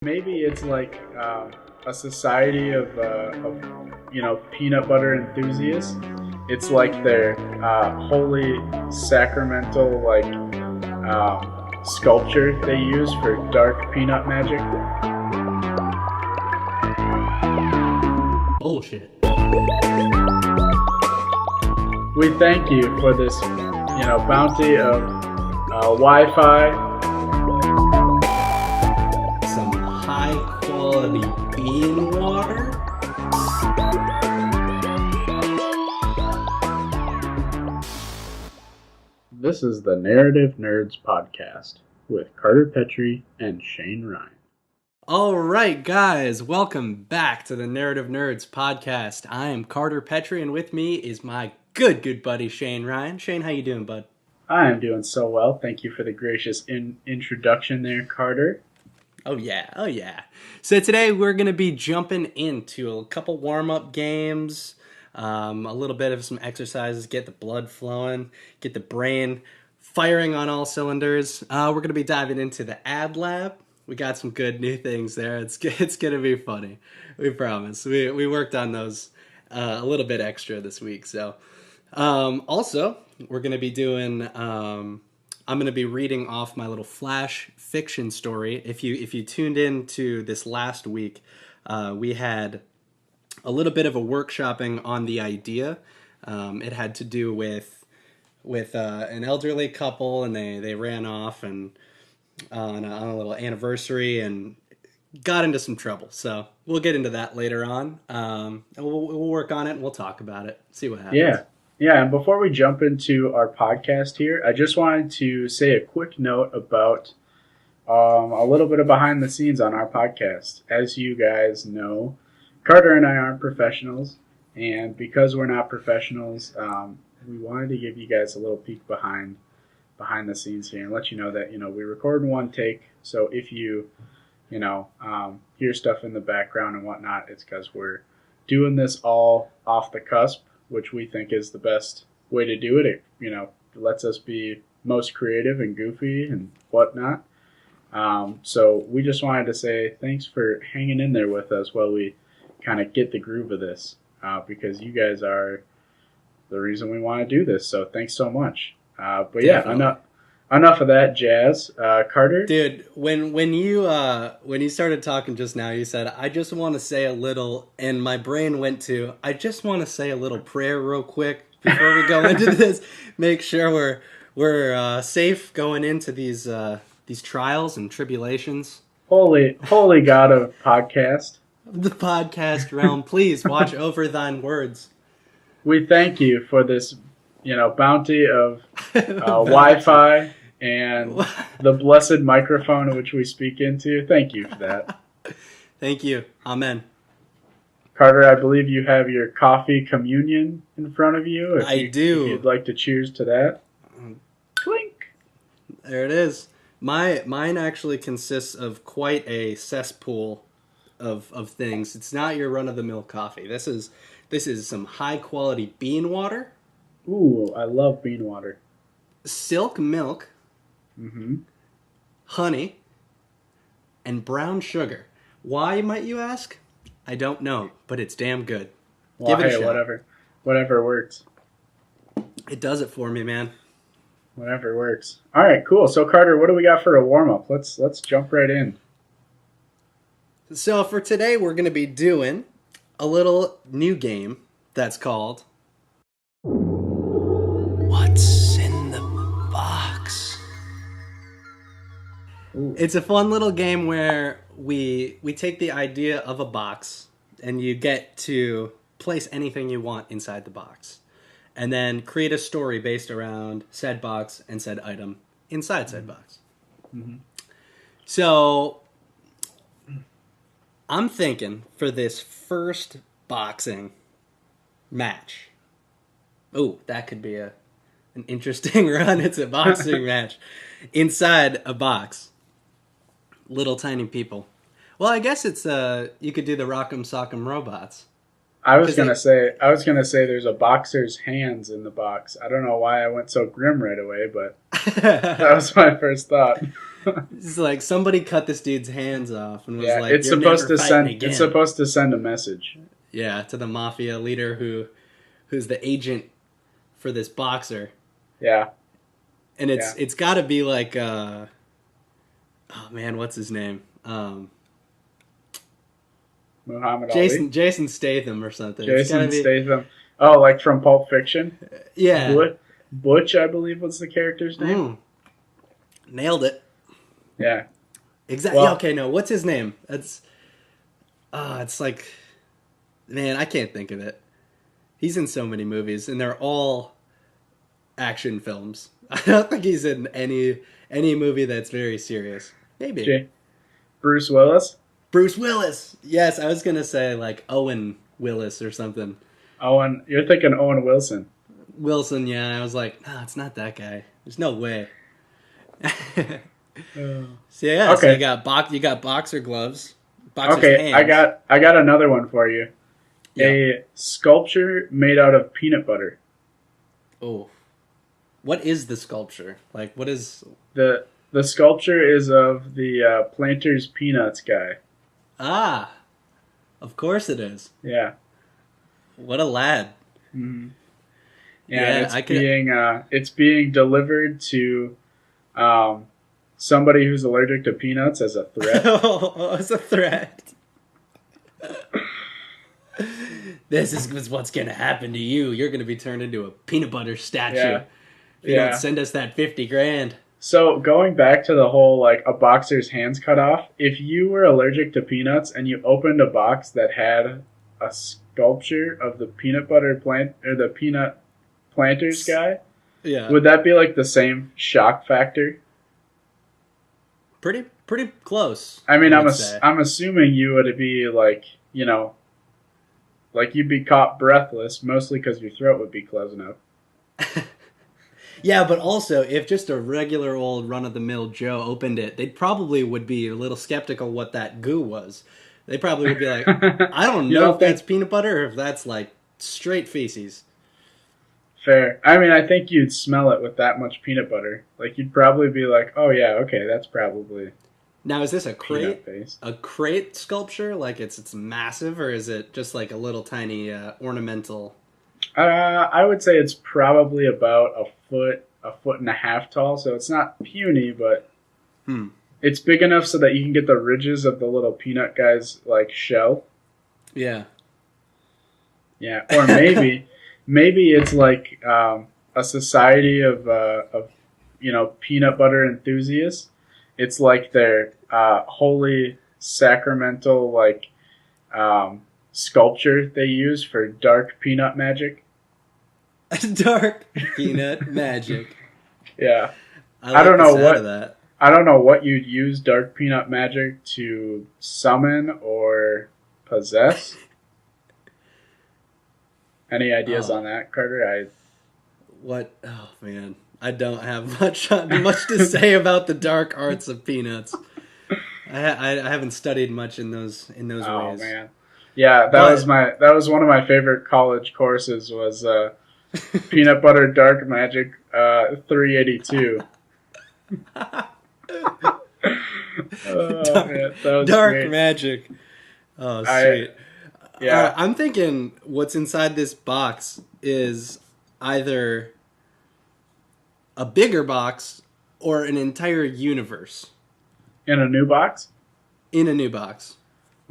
Maybe it's like a society of peanut butter enthusiasts. It's like their holy sacramental sculpture they use for dark peanut magic. Bullshit. We thank you for this, bounty of Wi-Fi. Some high quality bean water. This is the Narrative Nerds podcast with Carter Petrie and Shane Ryan. All right, guys, welcome back to the Narrative Nerds podcast. I am Carter Petrie, and with me is my good buddy Shane Ryan. Shane, how you doing, bud? I am doing so well. Thank you for the gracious introduction there, Carter. Oh yeah. So today we're going to be jumping into a couple warm-up games, a little bit of some exercises, get the blood flowing, get the brain firing on all cylinders. We're going to be diving into the ad lab. We got some good new things there. It's going to be funny. We promise. We worked on those a little bit extra this week. So also, we're going to be doing... I'm going to be reading off my little flash fiction story. If you tuned in to this last week, we had a little bit of a workshopping on the idea. It had to do with an elderly couple, and they ran off and on a little anniversary and got into some trouble. So we'll get into that later on. We'll work on it and we'll talk about it. See what happens. Yeah, and before we jump into our podcast here, I just wanted to say a quick note about a little bit of behind the scenes on our podcast. As you guys know, Carter and I aren't professionals, and because we're not professionals, we wanted to give you guys a little peek behind the scenes here and let you know that, we record in one take. So if you, hear stuff in the background and whatnot, it's because we're doing this all off the cusp, which we think is the best way to do it. It, lets us be most creative and goofy and whatnot. So we just wanted to say thanks for hanging in there with us while we kind of get the groove of this, because you guys are the reason we want to do this. So thanks so much. But Definitely. Yeah, enough of that jazz. Carter? Dude, when you started talking just now, you said, I just want to say a little, and my brain went to, I just want to say a little prayer real quick before we go into this. Make sure we're safe going into these trials and tribulations. Holy God of podcast. The podcast realm, please watch over thine words. We thank you for this, bounty of Wi-Fi and the blessed microphone which we speak into. Thank you for that. Thank you. Amen. Carter, I believe you have your coffee communion in front of you. I do. If you'd like to cheers to that. Clink. There it is. Mine actually consists of quite a cesspool of things. It's not your run-of-the-mill coffee. This is some high-quality bean water. Ooh, I love bean water. Silk milk, honey, and brown sugar. Why, might you ask? I don't know, but it's damn good. Well, Give it a shot. Whatever works. It does it for me, man. Whatever works. All right, cool. So, Carter, what do we got for a warm-up? Let's jump right in. So for today, we're going to be doing a little new game that's called What's in the Box? Ooh. It's a fun little game where we take the idea of a box and you get to place anything you want inside the box and then create a story based around said box and said item inside said box. Mm-hmm. So I'm thinking for this first boxing match. Oh, that could be an interesting run. It's a boxing match inside a box. Little tiny people. Well, I guess it's you could do the Rock'em Sock'em Robots. I was gonna say there's a boxer's hands in the box. I don't know why I went so grim right away, but that was my first thought. It's like somebody cut this dude's hands off and was Yeah, like, it's "You're supposed never to fighting send. again." It's supposed to send a message. Yeah, to the mafia leader who's the agent for this boxer, Yeah, and yeah. it's got to be like, oh man, what's his name? Muhammad Ali, Jason Statham or something. It's got to Jason be, Statham. Oh, like from Pulp Fiction. yeah. Butch, I believe was the character's name. Nailed it. Yeah. Exactly. Well, Okay, no, what's his name? It's like, man, I can't think of it. He's in so many movies, and they're all action films. I don't think he's in any movie that's very serious. Maybe. Bruce Willis. Bruce Willis. Yes, I was gonna say like Owen Willis or something. You're thinking Owen Wilson. Wilson, yeah. I was like, no, it's not that guy. There's no way. So yeah, Okay. so you got boxer gloves. Boxer's Okay, hands. I got another one for you. Yeah. A sculpture made out of peanut butter. Oh, what is the sculpture? Like, what is? The sculpture is of the Planters Peanuts guy. Ah, of course it is. Yeah. What a lad. Mm-hmm. Yeah, it's being delivered to somebody who's allergic to peanuts as a threat. Oh, it's a threat. This is what's going to happen to you. You're going to be turned into a peanut butter statue. Yeah. If you don't send us that $50,000. So going back to the whole like a boxer's hands cut off, if you were allergic to peanuts and you opened a box that had a sculpture of the peanut butter plant or the peanut planters guy, Yeah. would that be like the same shock factor? Pretty close. I mean, would say. I'm assuming you would be like, like you'd be caught breathless, mostly because your throat would be closed enough. Yeah, but also, if just a regular old run-of-the-mill Joe opened it, they probably would be a little skeptical what that goo was. They probably would be like, I don't know if that's peanut butter or if that's, like, straight feces. Fair. I mean, I think you'd smell it with that much peanut butter. Like, you'd probably be like, oh, yeah, okay, that's probably Now, is this a crate? paste. A crate sculpture? Like, it's massive, or is it just, like, a little tiny ornamental... I would say it's probably about a foot and a half tall, so it's not puny, but it's big enough so that you can get the ridges of the little peanut guy's like shell. Yeah. Yeah, or maybe it's like a society of peanut butter enthusiasts. It's like their holy sacramental like sculpture they use for dark peanut magic. Dark peanut magic. Yeah. I don't know I don't know what you'd use dark peanut magic to summon or possess. Any ideas on that, Carter? Oh man, I don't have much to say about the dark arts of peanuts. I haven't studied much in those ways. Oh man, yeah, that was one of my favorite college courses was peanut butter dark magic 382. Dark great. magic. Oh, sweet. Yeah. I'm thinking what's inside this box is either a bigger box or an entire universe. In a new box? In a new box.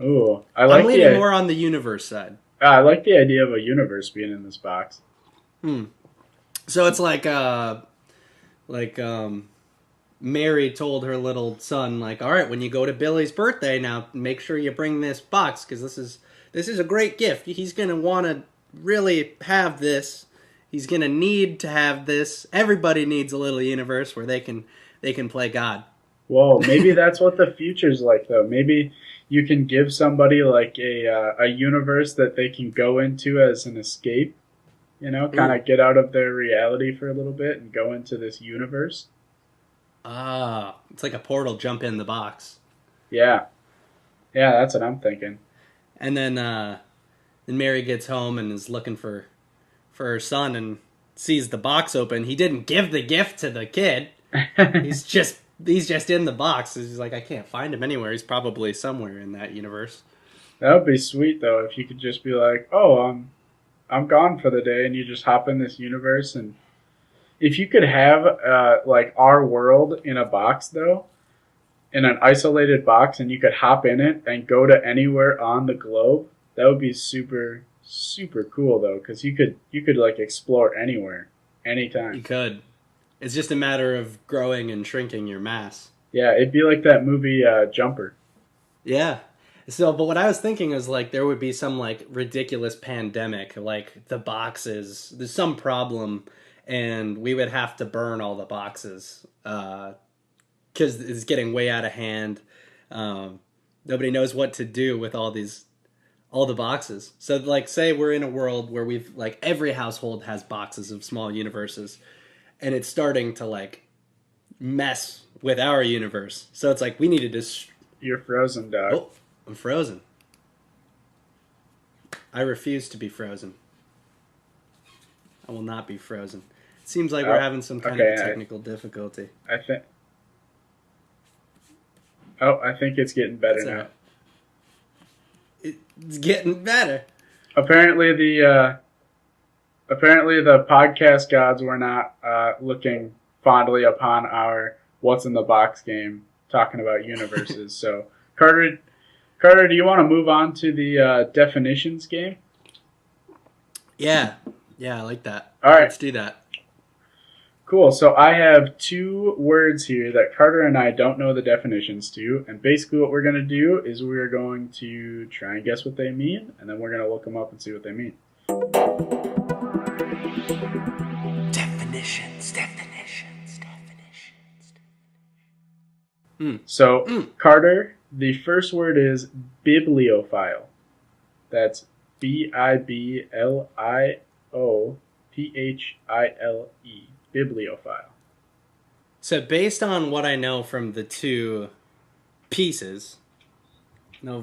Ooh, I'm leaning more on the universe side. I like the idea of a universe being in this box. So it's like Mary told her little son, like, all right, when you go to Billy's birthday, now make sure you bring this box because this is a great gift. He's gonna want to really have this. He's gonna need to have this. Everybody needs a little universe where they can play God. Whoa, maybe that's what the future's like, though. Maybe you can give somebody like a universe that they can go into as an escape. Kind of get out of their reality for a little bit and go into this universe. Ah, it's like a portal. Jump in the box. Yeah, that's what I'm thinking. And then Mary gets home and is looking for her son and sees the box open. He didn't give the gift to the kid. He's just he's just in the box. He's like, I can't find him anywhere. He's probably somewhere in that universe. That would be sweet though if you could just be like, "Oh, I'm gone for the day," and you just hop in this universe. And if you could have like our world in a box though, in an isolated box, and you could hop in it and go to anywhere on the globe, that would be super super cool though, because you could like explore anywhere, anytime. You could. It's just a matter of growing and shrinking your mass. Yeah, it'd be like that movie Jumper. Yeah. So, but what I was thinking is like there would be some like ridiculous pandemic, like the boxes. There's some problem, and we would have to burn all the boxes because it's getting way out of hand. Nobody knows what to do with all the boxes. So, like, say we're in a world where we've like every household has boxes of small universes, and it's starting to like mess with our universe. So it's like we need to just. You're frozen, dog. Oh, I'm frozen. I refuse to be frozen. I will not be frozen. It seems like we're having some kind of technical difficulty. I think. Oh, I think it's getting better now. It's getting better. Apparently the podcast gods were not looking fondly upon our "What's in the Box" game, talking about universes. So, Carter, do you want to move on to the definitions game? Yeah, I like that. All right, let's do that. Cool. So I have two words here that Carter and I don't know the definitions to, and basically what we're going to do is we're going to try and guess what they mean, and then we're going to look them up and see what they mean. Definitions. So, Carter, the first word is bibliophile. That's BIBLIOPHILE. Bibliophile. So based on what I know from the two pieces,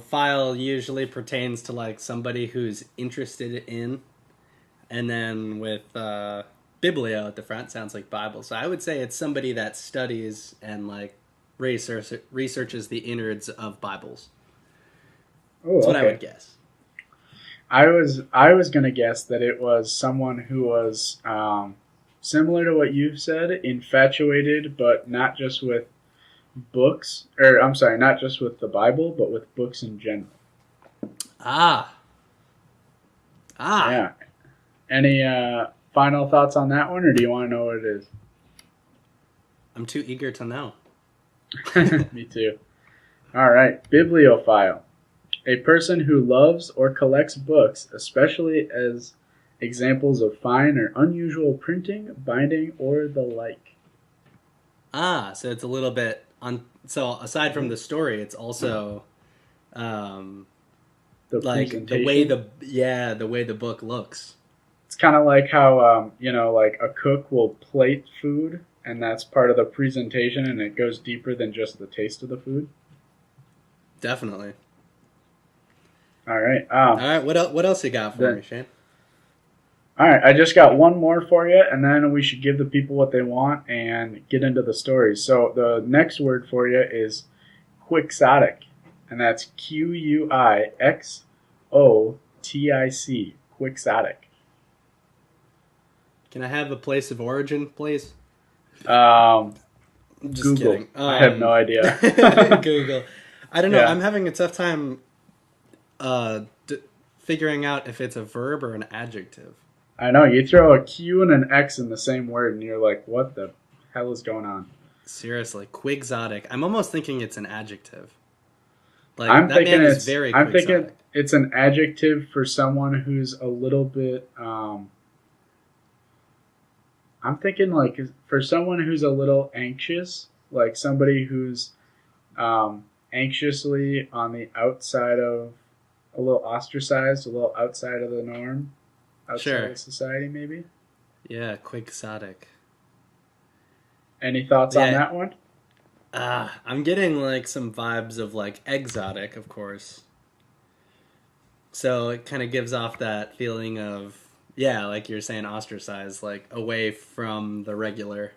file usually pertains to like somebody who's interested in, and then with biblio at the front sounds like Bible. So I would say it's somebody that studies and like researches the innards of Bibles. Oh, that's what I would guess. I was gonna guess that it was someone who was similar to what you've said, infatuated, but not just with books, or I'm sorry, not just with the Bible, but with books in general. Yeah. Any final thoughts on that one, or do you want to know what it is? I'm too eager to know. Me too. All right, bibliophile. A person who loves or collects books, especially as examples of fine or unusual printing, binding, or the like. So it's a little bit on. So aside from the story, it's also The like the way the book looks. It's kind of like how like a cook will plate food, and that's part of the presentation, and it goes deeper than just the taste of the food. Definitely. All right. All right. What else you got for me, Shane? All right. I just got one more for you, and then we should give the people what they want and get into the stories. So the next word for you is quixotic, and that's QUIXOTIC. Quixotic. Can I have a place of origin, please? Just Google. Kidding. I have no idea. Google. I don't know. Yeah. I'm having a tough time figuring out if it's a verb or an adjective. I know. You throw a Q and an X in the same word, and you're like, what the hell is going on? Seriously. Quixotic. I'm almost thinking it's an adjective. Like, I'm that thinking man is very I'm quixotic. thinking it's an adjective for someone who's a little bit... I'm thinking like for someone who's a little anxious, like somebody who's anxiously on the outside of, a little ostracized, a little outside of the norm, outside of society maybe. Yeah, quixotic. Any thoughts on that one? I'm getting like some vibes of like exotic, of course. So it kind of gives off that feeling of, like you're saying, ostracized, like away from the regular.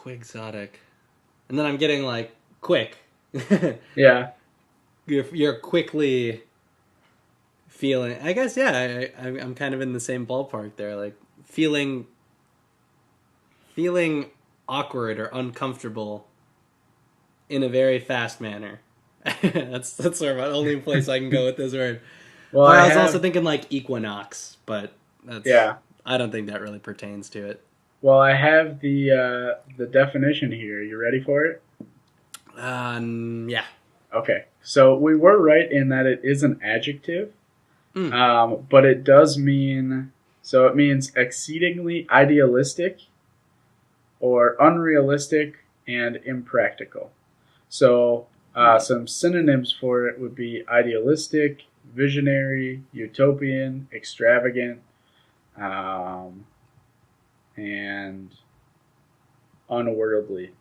Quixotic. And then I'm getting like quick. Yeah. You're quickly feeling. I guess yeah. I'm kind of in the same ballpark there. Like feeling awkward or uncomfortable in a very fast manner. That's sort of the only place I can go with this word. Well, Or I I was also have. thinking like equinox, but that's Yeah. I don't think that really pertains to it. Well, I have the definition here. You ready for it? Yeah. Okay. So we were right in that it is an adjective, Mm. but it does mean. So it means exceedingly idealistic or unrealistic and impractical. So some synonyms for it would be idealistic, visionary, utopian, extravagant, um, and unworldly.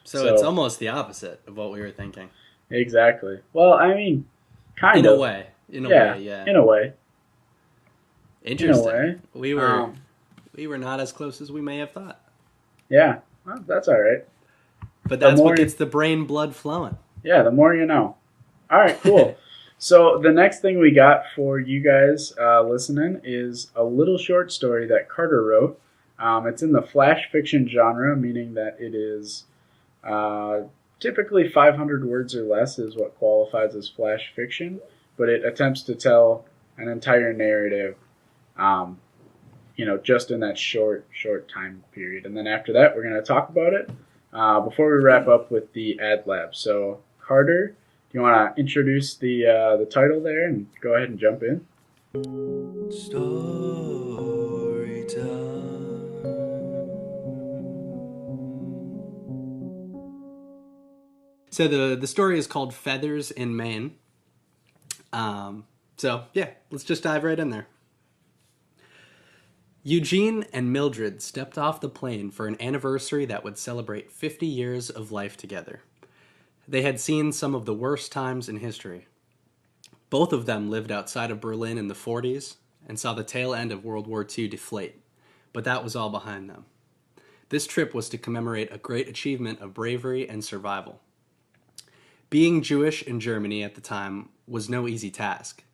So it's So almost the opposite of what we were thinking. exactly. Well, I mean, kind In a of. way. In a Yeah, way, yeah. in a way. In a Interesting. way. We were not as close as we may have thought. Yeah. Well, that's all right. But The that's more what gets the brain blood flowing. Yeah, the more you know. All right, cool. So the next thing we got for you guys listening is a little short story that Carter wrote. It's in the flash fiction genre, meaning that it is typically 500 words or less is what qualifies as flash fiction, but it attempts to tell an entire narrative, just in that short time period. And then after that, we're going to talk about it before we wrap up with the ad lab. So, Carter, do you want to introduce the title there and go ahead and jump in? Story time. So the story is called Feathers in Maine. So yeah, let's just dive right in there. Eugene and Mildred stepped off the plane for an anniversary that would celebrate 50 years of life together. They had seen some of the worst times in history. Both of them lived outside of Berlin in the 40s and saw the tail end of World War II deflate, but that was all behind them. This trip was to commemorate a great achievement of bravery and survival. Being Jewish in Germany at the time was no easy task.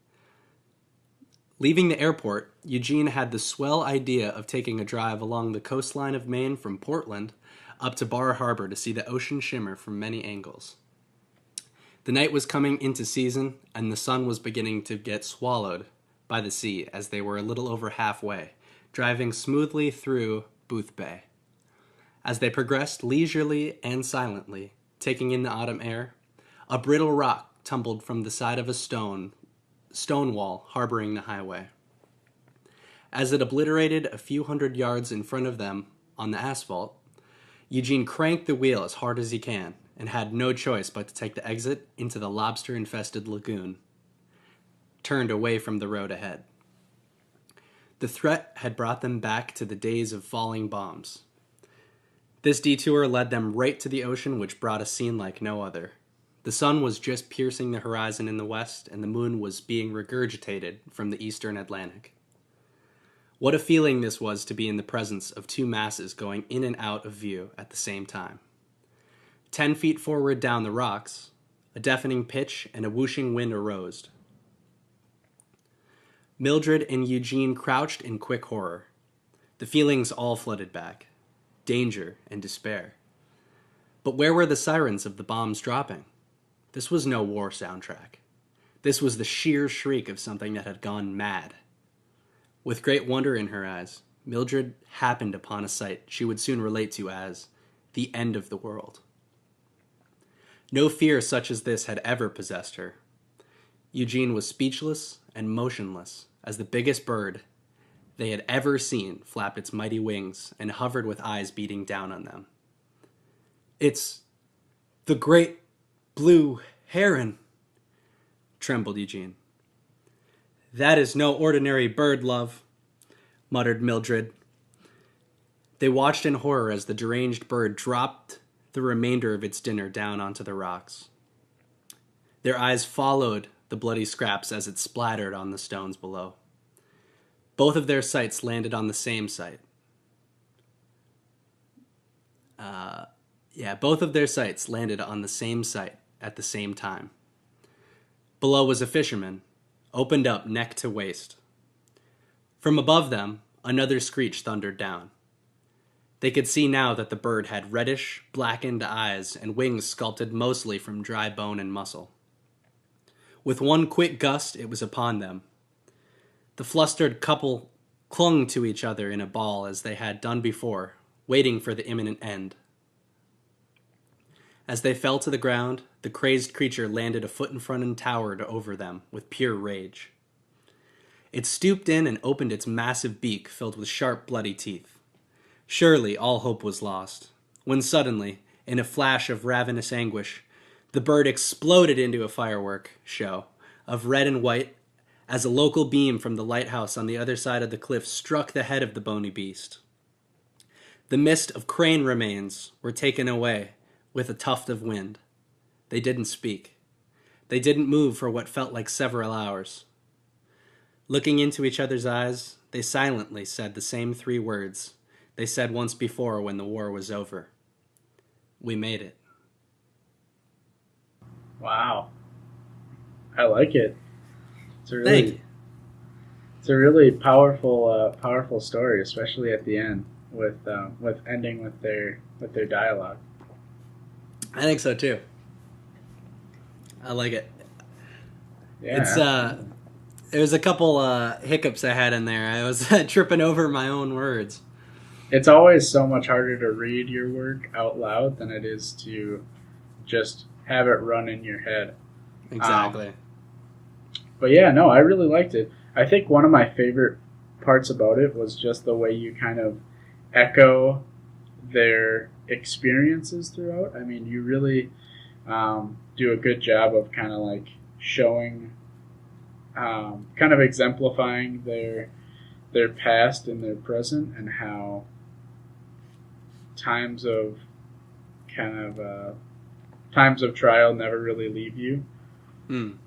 Leaving the airport, Eugene had the swell idea of taking a drive along the coastline of Maine from Portland up to Bar Harbor to see the ocean shimmer from many angles. The night was coming into season, and the sun was beginning to get swallowed by the sea as they were a little over halfway, driving smoothly through Booth Bay. As they progressed leisurely and silently, taking in the autumn air, a brittle rock tumbled from the side of a stone wall harboring the highway. As it obliterated a few hundred yards in front of them on the asphalt, Eugene cranked the wheel as hard as he can and had no choice but to take the exit into the lobster-infested lagoon, turned away from the road ahead. The threat had brought them back to the days of falling bombs. This detour led them right to the ocean, which brought a scene like no other. The sun was just piercing the horizon in the west, and the moon was being regurgitated from the eastern Atlantic. What a feeling this was to be in the presence of two masses going in and out of view at the same time. 10 feet forward down the rocks, a deafening pitch and a whooshing wind arose. Mildred and Eugene crouched in quick horror. The feelings all flooded back. Danger and despair. But where were the sirens of the bombs dropping? This was no war soundtrack. This was the sheer shriek of something that had gone mad. With great wonder in her eyes, Mildred happened upon a sight she would soon relate to as the end of the world. No fear such as this had ever possessed her. Eugene was speechless and motionless as the biggest bird they had ever seen flapped its mighty wings and hovered with eyes beating down on them. "It's the great blue heron," trembled Eugene. "That is no ordinary bird, love," muttered Mildred. They watched in horror as the deranged bird dropped the remainder of its dinner down onto the rocks. Their eyes followed the bloody scraps as it splattered on the stones below. Both of their sights landed on the same sight. Yeah, both of their sights landed on the same site at the same time. Below was a fisherman, opened up neck to waist. From above them, another screech thundered down. They could see now that the bird had reddish, blackened eyes and wings sculpted mostly from dry bone and muscle. With one quick gust, it was upon them. The flustered couple clung to each other in a ball as they had done before, waiting for the imminent end. As they fell to the ground, the crazed creature landed a foot in front and towered over them with pure rage. It stooped in and opened its massive beak filled with sharp, bloody teeth. Surely all hope was lost, when suddenly, in a flash of ravenous anguish, the bird exploded into a firework show of red and white as a local beam from the lighthouse on the other side of the cliff struck the head of the bony beast. The mist of crane remains were taken away with a tuft of wind. They didn't speak. They didn't move for what felt like several hours. Looking into each other's eyes, they silently said the same 3 words they said once before when the war was over. We made it. Wow. I like it. Thank you. It's a really powerful story, especially at the end with ending with their dialogue. I think so too. I like it. Yeah. It's there was a couple hiccups I had in there. I was tripping over my own words. It's always so much harder to read your work out loud than it is to just have it run in your head. Exactly. But yeah, no, I really liked it. I think one of my favorite parts about it was just the way you kind of echo their experiences throughout. I mean, you really do a good job of kind of like showing, kind of exemplifying their past and their present, and how times of trial never really leave you. And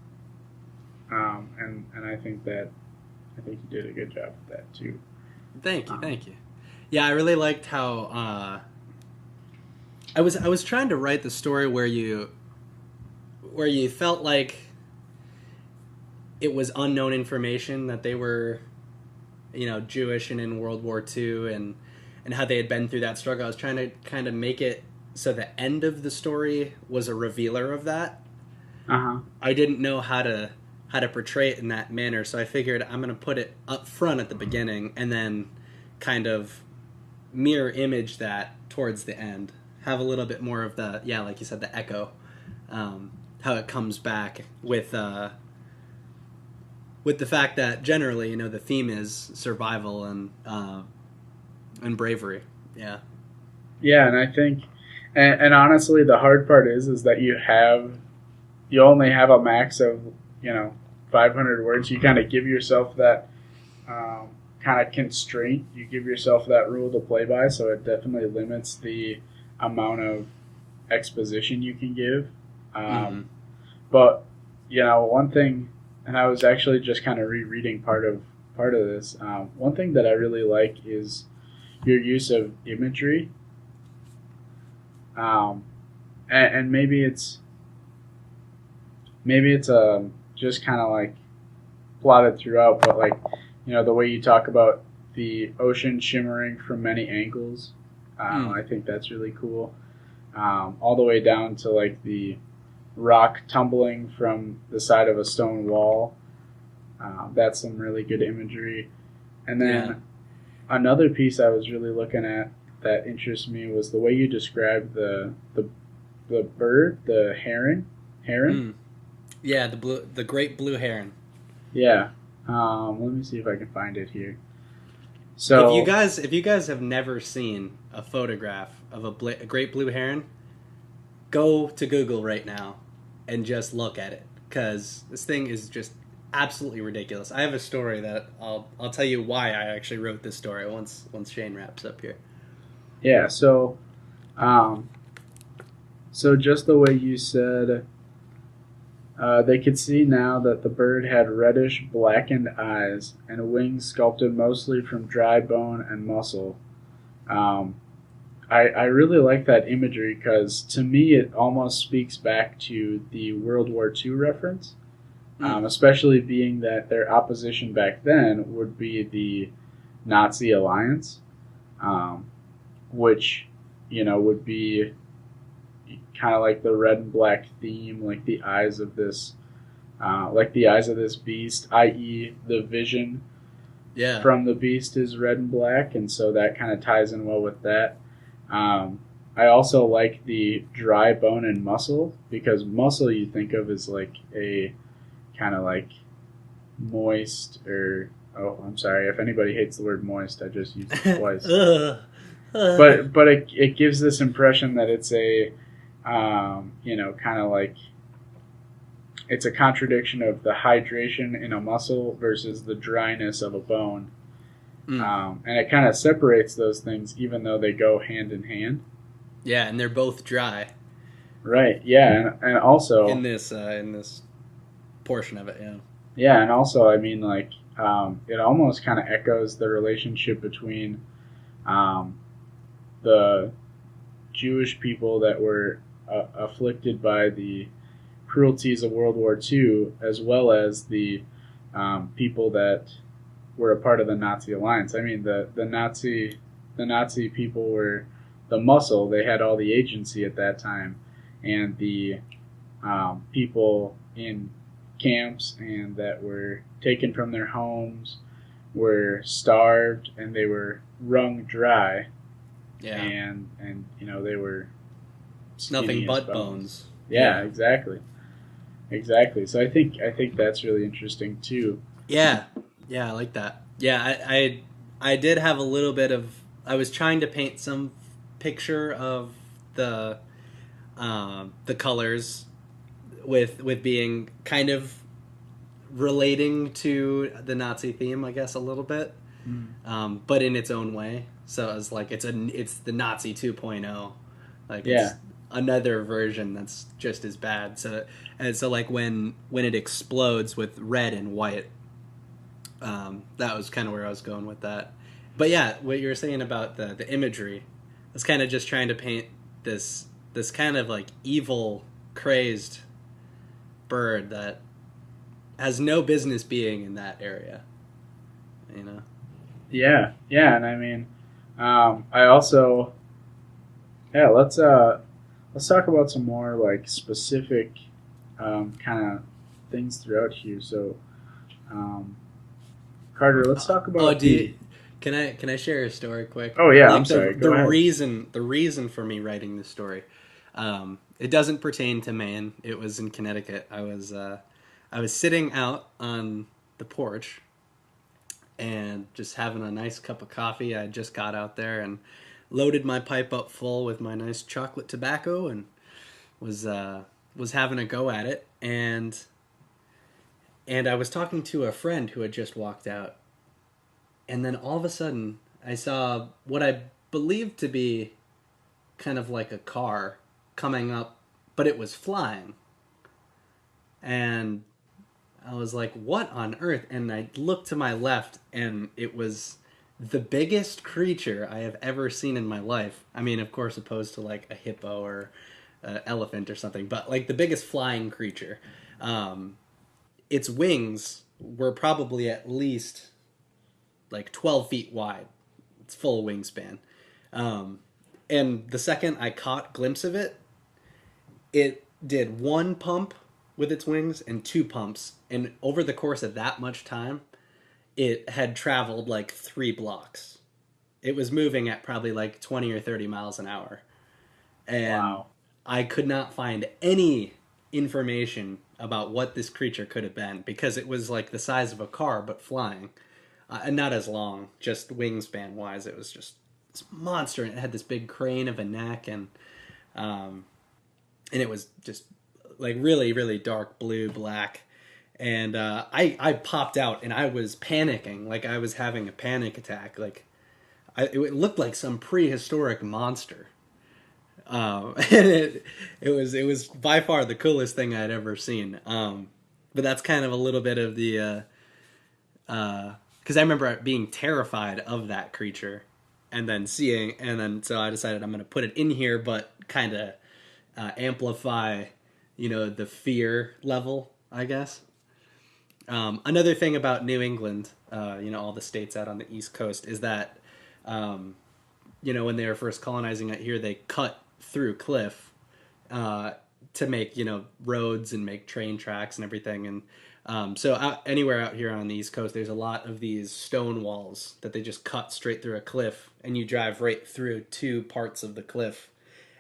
I think you did a good job of that too. Thank you. Yeah, I really liked how I was trying to write the story where you felt like it was unknown information that they were, Jewish and in World War II, and how they had been through that struggle. I was trying to kind of make it so the end of the story was a revealer of that. I didn't know how to portray it in that manner, so I figured I'm going to put it up front at the beginning and then kind of mirror image that towards the end. Have a little bit more of the, like you said, the echo, how it comes back with the fact that generally, the theme is survival and bravery. Yeah. Yeah, and I think, and honestly, the hard part is that you only have a max of 500 words. You kind of give yourself that kind of constraint. You give yourself that rule to play by, so it definitely limits the amount of exposition you can give. But one thing, and I was actually just kind of rereading part of this. One thing that I really like is your use of imagery. And maybe it's just kind of like plotted throughout, but like the way you talk about the ocean shimmering from many angles, I think that's really cool. All the way down to like the rock tumbling from the side of a stone wall. That's some really good imagery. And then another piece I was really looking at that interests me was the way you described the bird, the heron. Yeah, the great blue heron. Yeah. Let me see if I can find it here. So if you guys have never seen a photograph of a great blue heron, go to Google right now and just look at it, because this thing is just absolutely ridiculous. I have a story that I'll tell you why I actually wrote this story once Shane wraps up here. Yeah. So just the way you said. They could see now that the bird had reddish, blackened eyes and wings sculpted mostly from dry bone and muscle. I really like that imagery because to me it almost speaks back to the World War II reference, especially being that their opposition back then would be the Nazi alliance, which would be kind of like the red and black theme, like the eyes of this, beast, i.e., the vision Yeah. from the beast is red and black, and so that kind of ties in well with that. I also like the dry bone and muscle because muscle you think of as like a kind of like moist or I'm sorry if anybody hates the word moist, I just used it twice. But it gives this impression that it's a kind of like it's a contradiction of the hydration in a muscle versus the dryness of a bone. And it kind of separates those things even though they go hand in hand. Yeah, and they're both dry. Right. Yeah, and also in this portion of it, yeah. Yeah, and also I mean like it almost kind of echoes the relationship between the Jewish people that were afflicted by the cruelties of World War II, as well as the people that were a part of the Nazi alliance. I mean, the Nazi people were the muscle; they had all the agency at that time, and the people in camps and that were taken from their homes were starved and they were wrung dry. Yeah, and they were nothing but bones. Yeah, exactly. So I think that's really interesting too. Yeah, I like that. Yeah, I did have a little bit of. I was trying to paint some picture of the colors with being kind of relating to the Nazi theme, I guess, a little bit, but in its own way. So it's like it's the Nazi 2.0, like it's another version that's just as bad. So like when it explodes with red and white, that was kind of where I was going with that. But yeah, what you were saying about the imagery, I was kind of just trying to paint this kind of like evil, crazed bird that has no business being in that area, Yeah, and I mean, I also, let's talk about some more like specific kind of things throughout here. So, Carter, let's talk about. Can I share a story quick? Oh yeah, I'm sorry. Go ahead. The reason for me writing this story, it doesn't pertain to Maine. It was in Connecticut. I was sitting out on the porch and just having a nice cup of coffee. I just got out there and loaded my pipe up full with my nice chocolate tobacco and was having a go at it. And I was talking to a friend who had just walked out. And then all of a sudden, I saw what I believed to be kind of like a car coming up, but it was flying. And I was like, what on earth? And I looked to my left, and it was the biggest creature I have ever seen in my life. I mean, of course, opposed to like a hippo or an elephant or something, but like the biggest flying creature. Its wings were probably at least like 12 feet wide. It's full wingspan. And the second I caught glimpse of it, it did one pump with its wings and two pumps. And over the course of that much time, it had traveled like 3 blocks. It was moving at probably like 20 or 30 miles an hour. And wow. I could not find any information about what this creature could have been because it was like the size of a car but flying. And not as long, just wingspan wise. It was just this monster, and it had this big crane of a neck, and it was just like really, really dark blue, black. And I popped out, and I was panicking, like I was having a panic attack. Like it looked like some prehistoric monster. And it was by far the coolest thing I'd ever seen. But that's kind of a little bit of the. Because I remember being terrified of that creature, and then so I decided I'm going to put it in here, but kind of amplify, the fear level, I guess. Another thing about New England, all the states out on the East Coast, is that, when they were first colonizing out here, they cut through cliff to make, roads and make train tracks and everything. And anywhere out here on the East Coast, there's a lot of these stone walls that they just cut straight through a cliff, and you drive right through two parts of the cliff.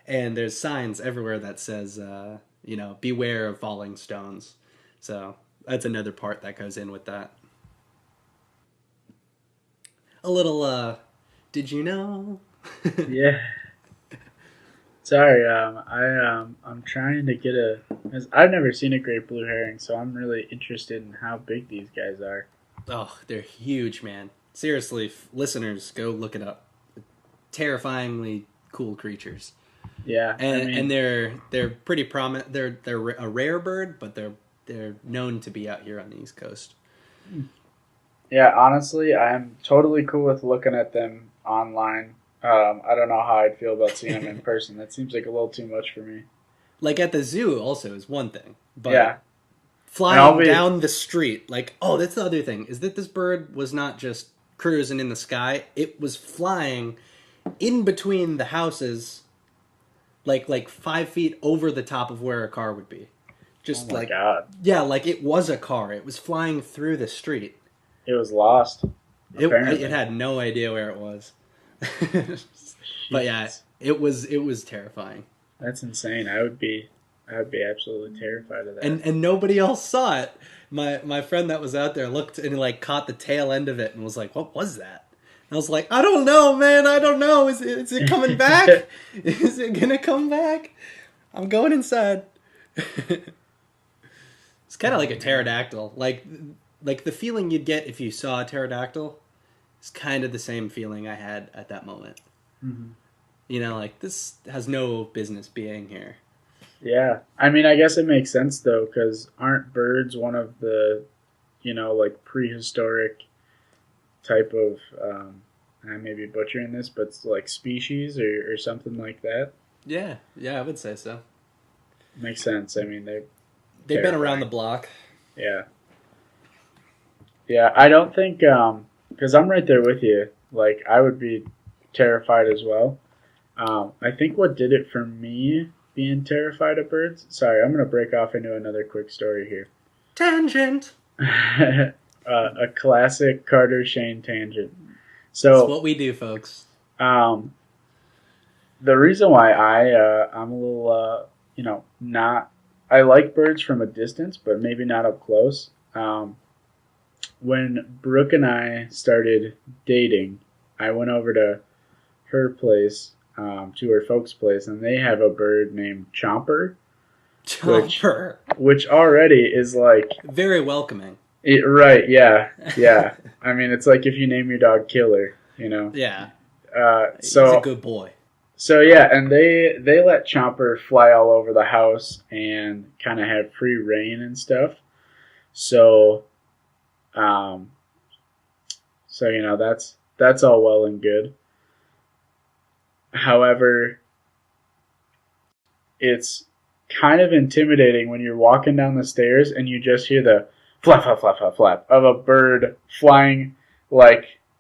And there's signs everywhere that says, beware of falling stones. So that's another part that goes in with that. A little, did you know? Yeah. Sorry, I'm trying to get I've never seen a great blue herring, so I'm really interested in how big these guys are. Oh, they're huge, man. Seriously, listeners, go look it up. Terrifyingly cool creatures. Yeah, and they're pretty prominent. They're a rare bird, but they're known to be out here on the East Coast. Yeah, honestly, I'm totally cool with looking at them online. I don't know how I'd feel about seeing them in person. That seems like a little too much for me. Like at the zoo, also is one thing, but yeah. Flying down the street, that's the other thing, is that this bird was not just cruising in the sky. It was flying in between the houses, like 5 feet over the top of where a car would be. Just God. Yeah, like it was a car. It was flying through the street. It was lost. It had no idea where it was. But yeah, it was terrifying. That's insane. I would be absolutely terrified of that. And nobody else saw it. My friend that was out there looked and caught the tail end of it and was like, "What was that?" And I was like, "I don't know, man. I don't know. Is it coming back? Is it gonna come back? I'm going inside." It's kind of like a pterodactyl. Like the feeling you'd get if you saw a pterodactyl is kind of the same feeling I had at that moment. Mm-hmm. This has no business being here. Yeah. I mean, I guess it makes sense, though, because aren't birds one of the, prehistoric type of, I may be butchering this, but it's like species or something like that? Yeah, I would say so. Makes sense. I mean, they've been around the block. Yeah. Yeah, I don't think, because I'm right there with you, I would be terrified as well. I think what did it for me being terrified of birds, sorry, I'm going to break off into another quick story here. Tangent! A classic Carter Shane tangent. So that's what we do, folks. The reason why I'm a little, not, I like birds from a distance, but maybe not up close. When Brooke and I started dating, I went over to her place, to her folks' place, and they have a bird named Chomper. Which already is very welcoming. Right, yeah. I mean, it's like if you name your dog Killer, Yeah. So he's a good boy. So yeah, and they let Chomper fly all over the house and kind of have free reign and stuff. So, that's all well and good. However, it's kind of intimidating when you're walking down the stairs and you just hear the flap, flap, flap, flap, flap of a bird flying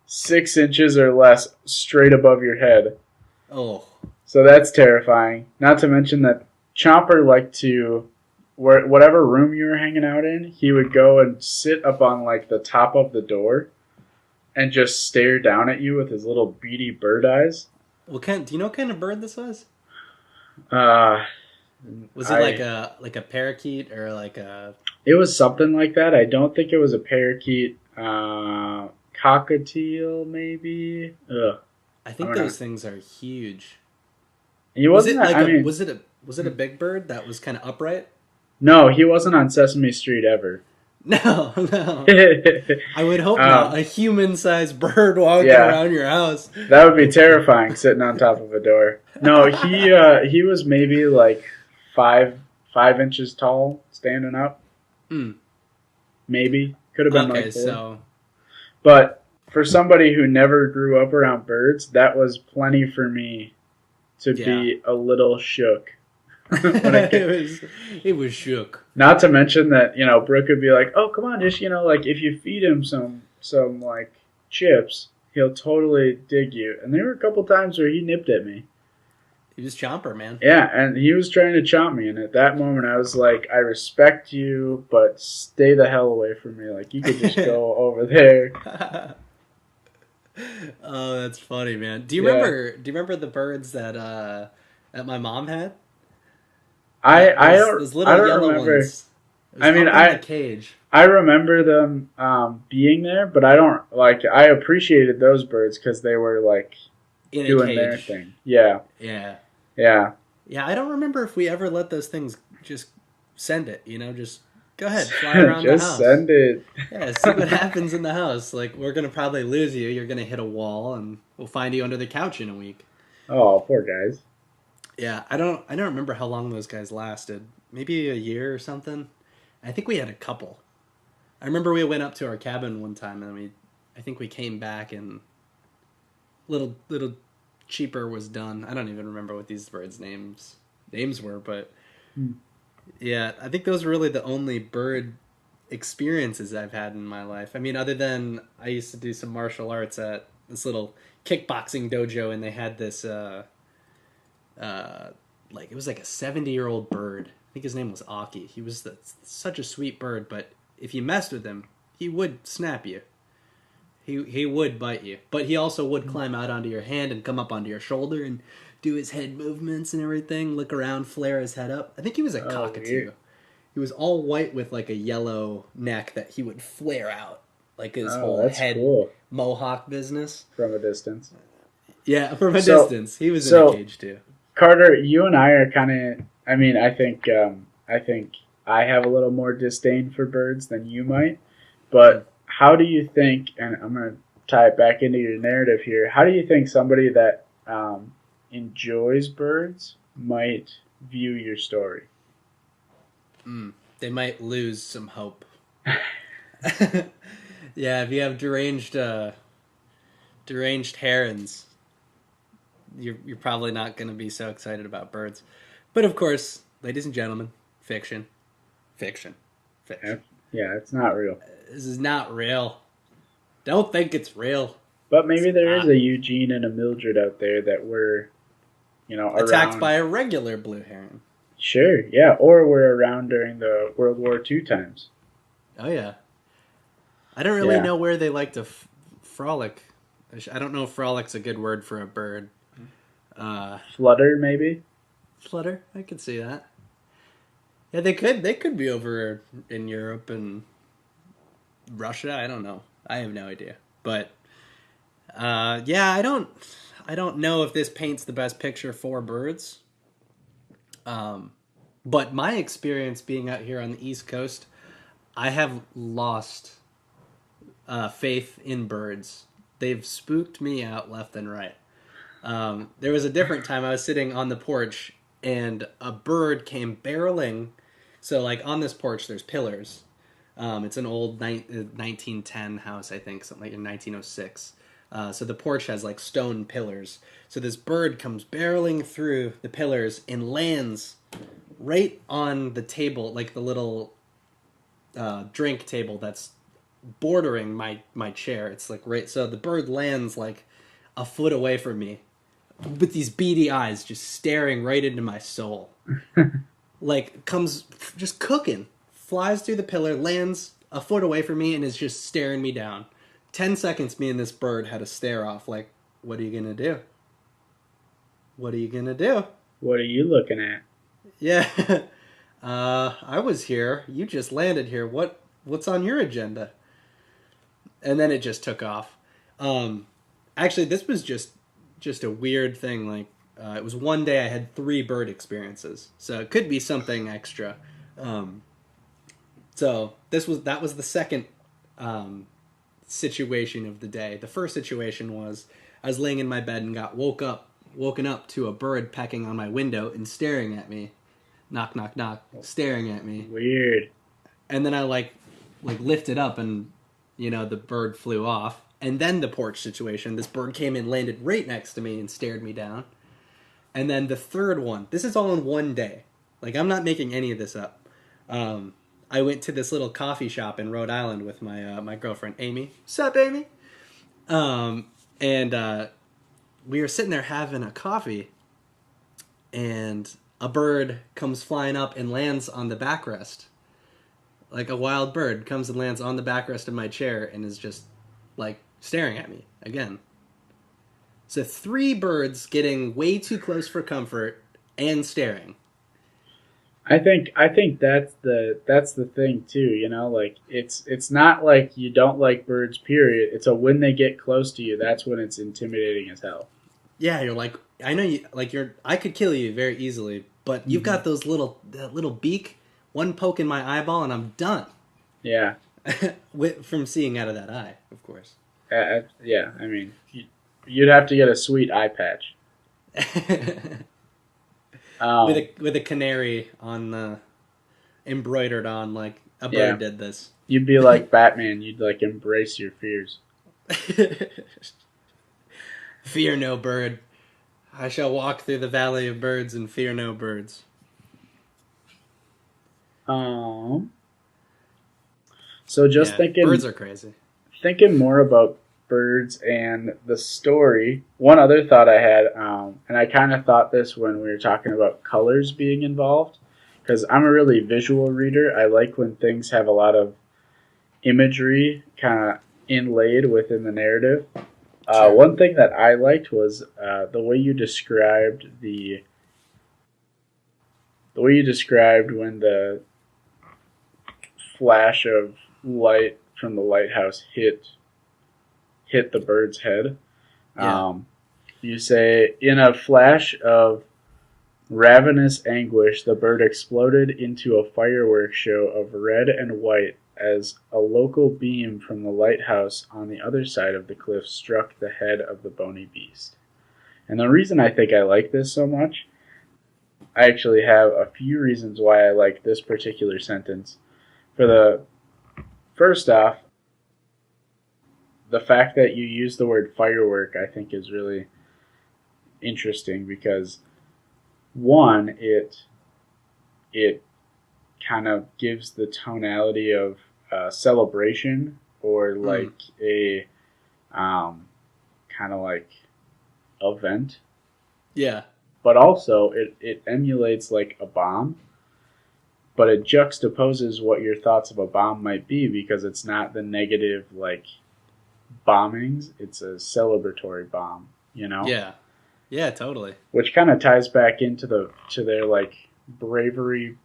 6 inches or less straight above your head. Oh. So that's terrifying. Not to mention that Chomper liked to, whatever room you were hanging out in, he would go and sit up on the top of the door and just stare down at you with his little beady bird eyes. Well, do you know what kind of bird this was? Was it like a parakeet or a... It was something like that. I don't think it was a parakeet. Cockatiel, maybe? Ugh. I think those things are huge. He wasn't. Was it a big bird that was kind of upright? No, he wasn't on Sesame Street ever. No. I would hope not. A human-sized bird walking around your house. That would be terrifying, sitting on top of a door. No, he was maybe 5 inches tall, standing up. Maybe could have been 4. So. But for somebody who never grew up around birds, that was plenty for me to be a little shook. It was shook. Not to mention that, Brooke would be like, "Oh, come on, just like if you feed him some like chips, he'll totally dig you." And there were a couple times where he nipped at me. He was chomper, man. Yeah, and he was trying to chomp me, and at that moment I was like, I respect you, but stay the hell away from me. Like, you could just go over there. Oh, that's funny, man. Do you remember the birds that my mom had? Those little yellow remember. ones. I mean, in the cage. I remember them being there, but I don't I appreciated those birds because they were like doing their thing. Yeah. Yeah. Yeah. Yeah, I don't remember if we ever let those things just send it, just go ahead, fly around the house. Just send it. Yeah, see what happens in the house. Like, we're going to probably lose you. You're going to hit a wall, and we'll find you under the couch in a week. Oh, poor guys. Yeah, I don't remember how long those guys lasted. Maybe a year or something. I think we had a couple. I remember we went up to our cabin one time, and I think we came back, and little cheaper was done. I don't even remember what these birds' names were, but yeah, I think those were really the only bird experiences I've had in my life. I mean, other than I used to do some martial arts at this little kickboxing dojo, and they had this it was like a 70-year-old bird. I think his name was Aki. He was such a sweet bird, but if you messed with him, he would snap you. He would bite you, but he also would climb out onto your hand and come up onto your shoulder and do his head movements and everything, look around, flare his head up. I think he was a cockatoo. Weird. He was all white with like a yellow neck that he would flare out, like his whole head mohawk business. From a distance. Yeah, from a distance. He was in a cage too. Carter, you and I are kind of, I mean, I think I have a little more disdain for birds than you might, but how do you think, and I'm going to tie it back into your narrative here, how do you think somebody that enjoys birds might view your story? They might lose some hope. Yeah, if you have deranged herons, you're probably not going to be so excited about birds. But of course, ladies and gentlemen, fiction. Yeah, it's not real. This is not real. Don't think it's real. But maybe there is a Eugene and a Mildred out there that were, attacked around. by a regular blue heron. Sure, yeah, or were around during the World War II times. Oh yeah. I don't really know where they like to frolic. I don't know if frolic's a good word for a bird. Flutter, maybe? Flutter, I could see that. Yeah, they could be over in Europe and Russia. I don't know. I have no idea. But yeah, I don't know if this paints the best picture for birds. But my experience being out here on the East Coast, I have lost faith in birds. They've spooked me out left and right. There was a different time I was sitting on the porch and a bird came barreling. So like on this porch, there's pillars. It's an old 1910 house, I think, something like in 1906. So the porch has like stone pillars. So this bird comes barreling through the pillars and lands right on the table, like the little drink table that's bordering my chair. It's like right. So the bird lands like a foot away from me, with these beady eyes just staring right into my soul. Like comes just cooking, flies through the pillar, lands a foot away from me, and is just staring me down. 10 seconds, me and this bird had a stare off. Like, what are you gonna do? What are you gonna do? What are you looking at? Yeah, I was here. You just landed here. What's on your agenda? And then it just took off. Actually, this was just a weird thing. Like, it was one day I had 3 bird experiences, so it could be something extra. So that was the second situation of the day. The first situation was I was laying in my bed and got woken up to a bird pecking on my window and staring at me. Knock, knock, knock, staring at me. Weird. And then I like lifted up and, the bird flew off. And then the porch situation. This bird came and landed right next to me and stared me down. And then the third one. This is all in one day. Like, I'm not making any of this up. I went to this little coffee shop in Rhode Island with my girlfriend Amy. Sup, Amy? And we were sitting there having a coffee, and a bird comes flying up and lands on the backrest. Like a wild bird comes and lands on the backrest of my chair and is just like staring at me again. So 3 birds getting way too close for comfort and staring. I think that's the thing too, you know, like it's not like you don't like birds, period. It's a when they get close to you, that's when it's intimidating as hell. Yeah, you're like, I know you, like I could kill you very easily, but you've got that little beak, one poke in my eyeball, and I'm done. Yeah. From seeing out of that eye, of course. Yeah, I mean, you'd have to get a sweet eye patch. With a canary on embroidered on, like a bird did this. You'd be like Batman. You'd like embrace your fears. Fear no bird. I shall walk through the valley of birds and fear no birds. So just thinking, birds are crazy. Thinking more about birds and the story. One other thought I had, and I kind of thought this when we were talking about colors being involved, because I'm a really visual reader. I like when things have a lot of imagery kind of inlaid within the narrative. Sure. One thing that I liked was the way you described when the flash of light from the lighthouse hit the bird's head. Yeah. You say, in a flash of ravenous anguish, the bird exploded into a fireworks show of red and white as a local beam from the lighthouse on the other side of the cliff struck the head of the bony beast. And the reason I think I like this so much, I actually have a few reasons why I like this particular sentence. First off, the fact that you use the word firework, I think, is really interesting because, one, it kind of gives the tonality of celebration or like a kind of like event. Yeah. But also it emulates like a bomb, but it juxtaposes what your thoughts of a bomb might be because it's not the negative like bombings, it's a celebratory bomb, you know? Yeah, totally. Which kind of ties back into their like bravery,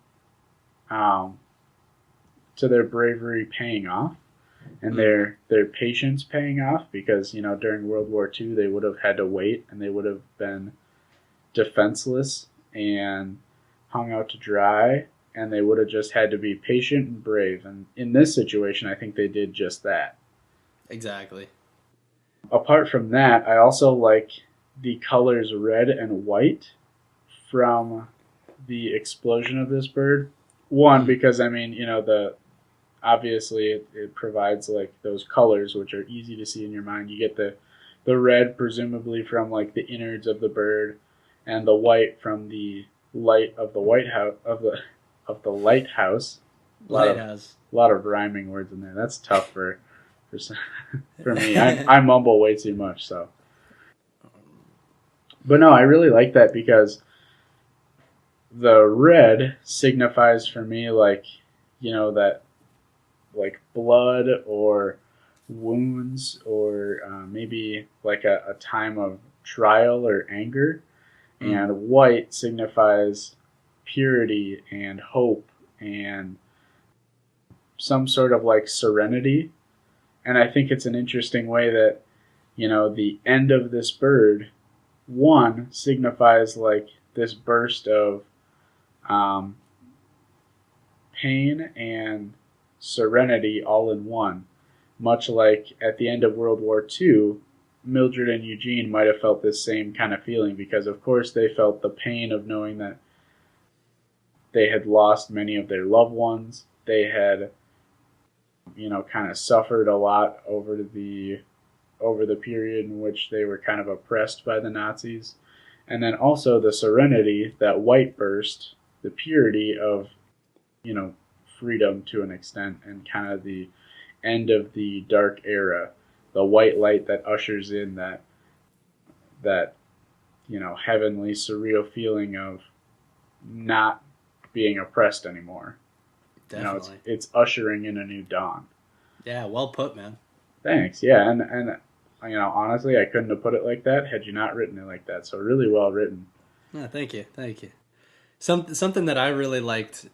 to their bravery paying off and their patience paying off because, you know, during World War II they would have had to wait and they would have been defenseless and hung out to dry and they would have just had to be patient and brave. And in this situation, I think they did just that. Exactly. Apart from that, I also like the colors red and white from the explosion of this bird. One, because I mean, you know, obviously it provides like those colors which are easy to see in your mind. You get the red presumably from like the innards of the bird, and the white from the light of the lighthouse. A lot of rhyming words in there. That's tough for me. I mumble way too much, so. But no, I really like that because the red signifies for me like, you know, that like blood or wounds or maybe like a time of trial or anger. And white signifies purity and hope and some sort of like serenity. And I think it's an interesting way that, you know, the end of this bird, one, signifies like this burst of pain and serenity all in one. Much like at the end of World War II, Mildred and Eugene might have felt this same kind of feeling because, of course, they felt the pain of knowing that they had lost many of their loved ones. They had, you know, kind of suffered a lot over the over the period in which they were kind of oppressed by the Nazis. And then also the serenity, that white burst, the purity of, freedom to an extent, and kind of the end of the dark era, the white light that ushers in that heavenly, surreal feeling of not being oppressed anymore. Definitely. It's ushering in a new dawn. Yeah, well put, man. Thanks. Yeah, and honestly, I couldn't have put it like that had you not written it like that. So really well written. Yeah, thank you. Something that I really liked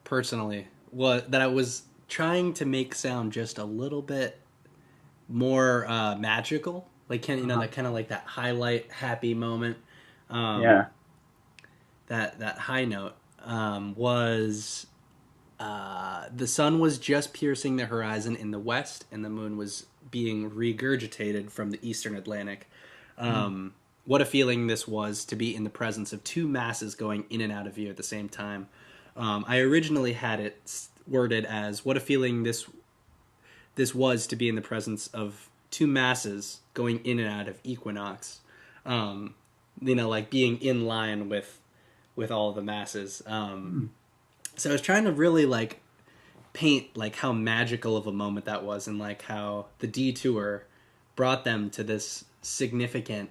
personally was that I was trying to make sound just a little bit more magical, like that kind of like that highlight happy moment. Yeah. That high note was the sun was just piercing the horizon in the west, and the moon was being regurgitated from the eastern Atlantic. What a feeling this was to be in the presence of two masses going in and out of view at the same time. I originally had it worded as what a feeling this was to be in the presence of two masses going in and out of equinox. Like being in line with all the masses. So I was trying to really like paint like how magical of a moment that was, and like how the detour brought them to this significant,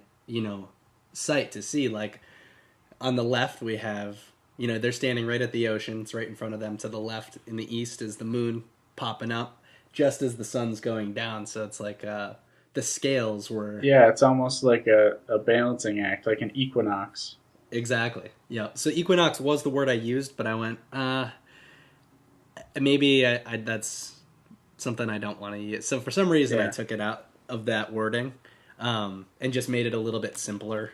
sight to see. Like on the left we have, they're standing right at the ocean. It's right in front of them. To the left in the east is the moon popping up just as the sun's going down. So it's like the scales were... Yeah, it's almost like a balancing act, like an equinox. Exactly. Yeah. So equinox was the word I used, but I went, maybe that's something I don't want to use. So for some reason I took it out of that wording and just made it a little bit simpler,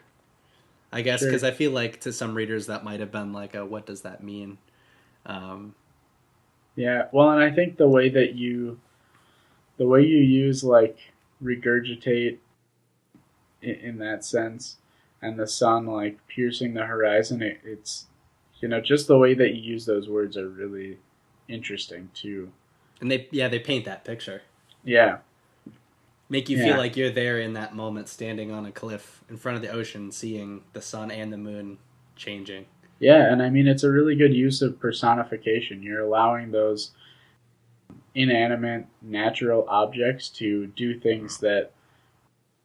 I guess, because I feel like to some readers that might have been like, what does that mean? Yeah, well, and I think the way you use like regurgitate in that sense, and the sun like piercing the horizon, it's just the way that you use those words are really interesting too. And they paint that picture. Yeah. Make you feel like you're there in that moment, standing on a cliff in front of the ocean, seeing the sun and the moon changing. Yeah, and I mean, it's a really good use of personification. You're allowing those inanimate, natural objects to do things that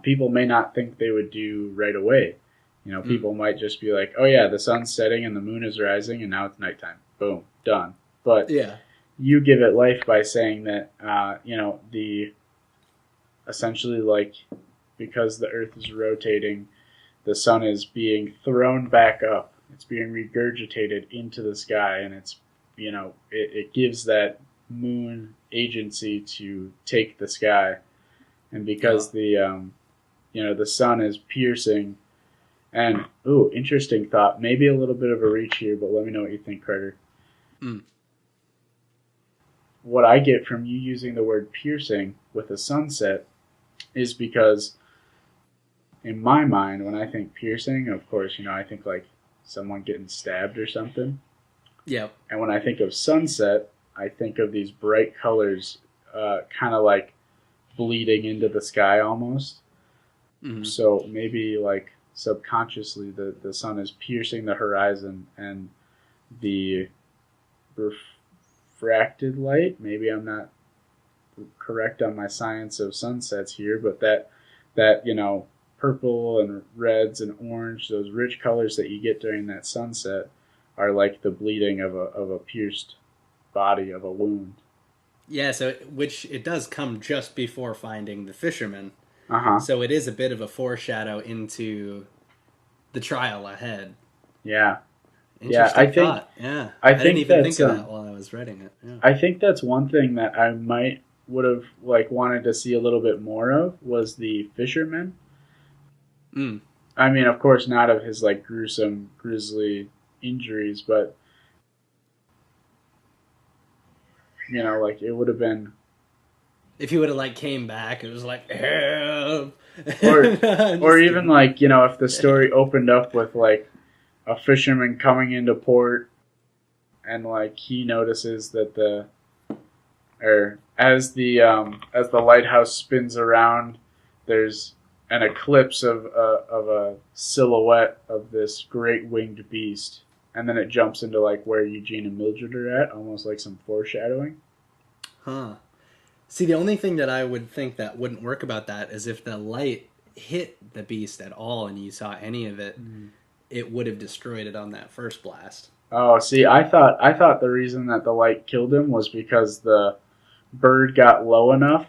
people may not think they would do right away. People might just be like, oh yeah, the sun's setting and the moon is rising and now it's nighttime. Boom, done. But you give it life by saying that, essentially like, because the earth is rotating, the sun is being thrown back up. It's being regurgitated into the sky, and it's, it gives that moon agency to take the sky. And because the sun is piercing, and, interesting thought, maybe a little bit of a reach here, but let me know what you think, Carter. What I get from you using the word piercing with a sunset is because in my mind, when I think piercing, of course, I think like someone getting stabbed or something. Yeah. And when I think of sunset, I think of these bright colors, kind of like bleeding into the sky almost. Mm-hmm. So maybe like subconsciously the sun is piercing the horizon, and the refracted light, maybe I'm not correct on my science of sunsets here, but that purple and reds and orange, those rich colors that you get during that sunset, are like the bleeding of a pierced body, of a wound. Yeah, so which it does come just before finding the fisherman. So it is a bit of a foreshadow into the trial ahead. Yeah. Interesting thought. Yeah. I didn't even think of that while I was writing it. Yeah. I think that's one thing that I would have like wanted to see a little bit more of, was the fisherman. I mean, of course, not of his like gruesome, grisly injuries, but like it would have been, if he would have like came back, it was like help, or even like if the story opened up with like a fisherman coming into port, and like he notices that as the lighthouse spins around, there's an eclipse of a silhouette of this great winged beast, and then it jumps into like where Eugene and Mildred are at, almost like some foreshadowing. Huh. See, the only thing that I would think that wouldn't work about that is if the light hit the beast at all and you saw any of it, it would have destroyed it on that first blast. Oh, see, I thought the reason that the light killed him was because the bird got low enough,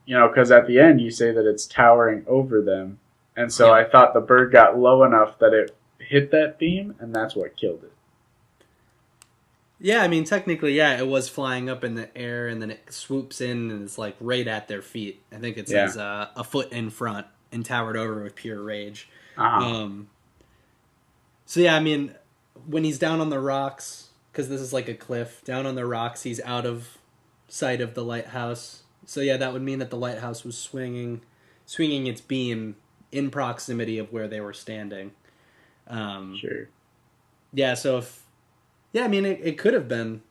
because at the end you say that it's towering over them, and so Yeah. I thought the bird got low enough that it hit that beam, and that's what killed it. Yeah, I mean, technically, yeah, it was flying up in the air, and then it swoops in, and it's like right at their feet. I think it says a foot in front and towered over with pure rage. Uh-huh. So yeah, I mean, when he's down on the rocks, because this is like a cliff, down on the rocks, he's out of sight of the lighthouse. So yeah, that would mean that the lighthouse was swinging its beam in proximity of where they were standing. Sure. Yeah, so I mean, it could have been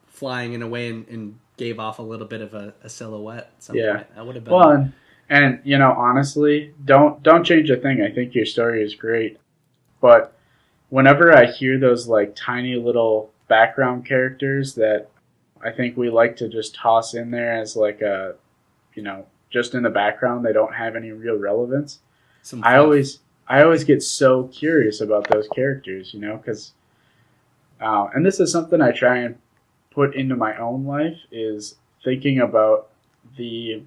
flying in a way and gave off a little bit of a silhouette at some point. That would have been... Well, and honestly, don't change a thing. I think your story is great. But whenever I hear those like tiny little background characters that I think we like to just toss in there as like a, just in the background, they don't have any real relevance. I always get so curious about those characters, because, and this is something I try and put into my own life, is thinking about the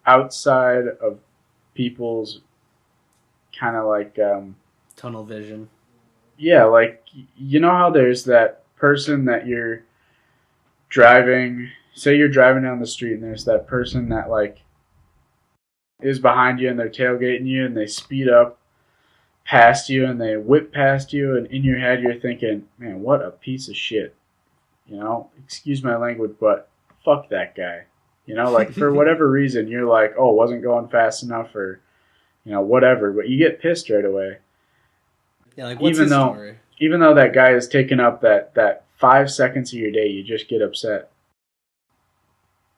outside of people's kind of like, tunnel vision. yeah, like, how there's that person that you're say you're driving down the street and there's that person that like is behind you and they're tailgating you and they speed up past you and they whip past you, and in your head you're thinking, man, what a piece of shit. Excuse my language, but fuck that guy. Like for whatever reason you're like, oh, wasn't going fast enough, or whatever, but you get pissed right away. Yeah, like what's his story? Even though that guy is taking up that 5 seconds of your day, you just get upset.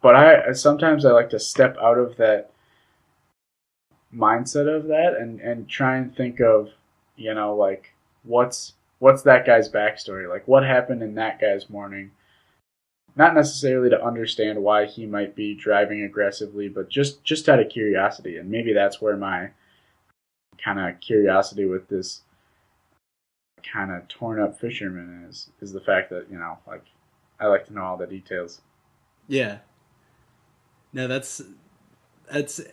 But sometimes I like to step out of that mindset of that and try and think of, like what's that guy's backstory? Like what happened in that guy's morning? Not necessarily to understand why he might be driving aggressively, but just out of curiosity. And maybe that's where my kind of curiosity with this kind of torn up fisherman is the fact that, like I like to know all the details. Yeah. No,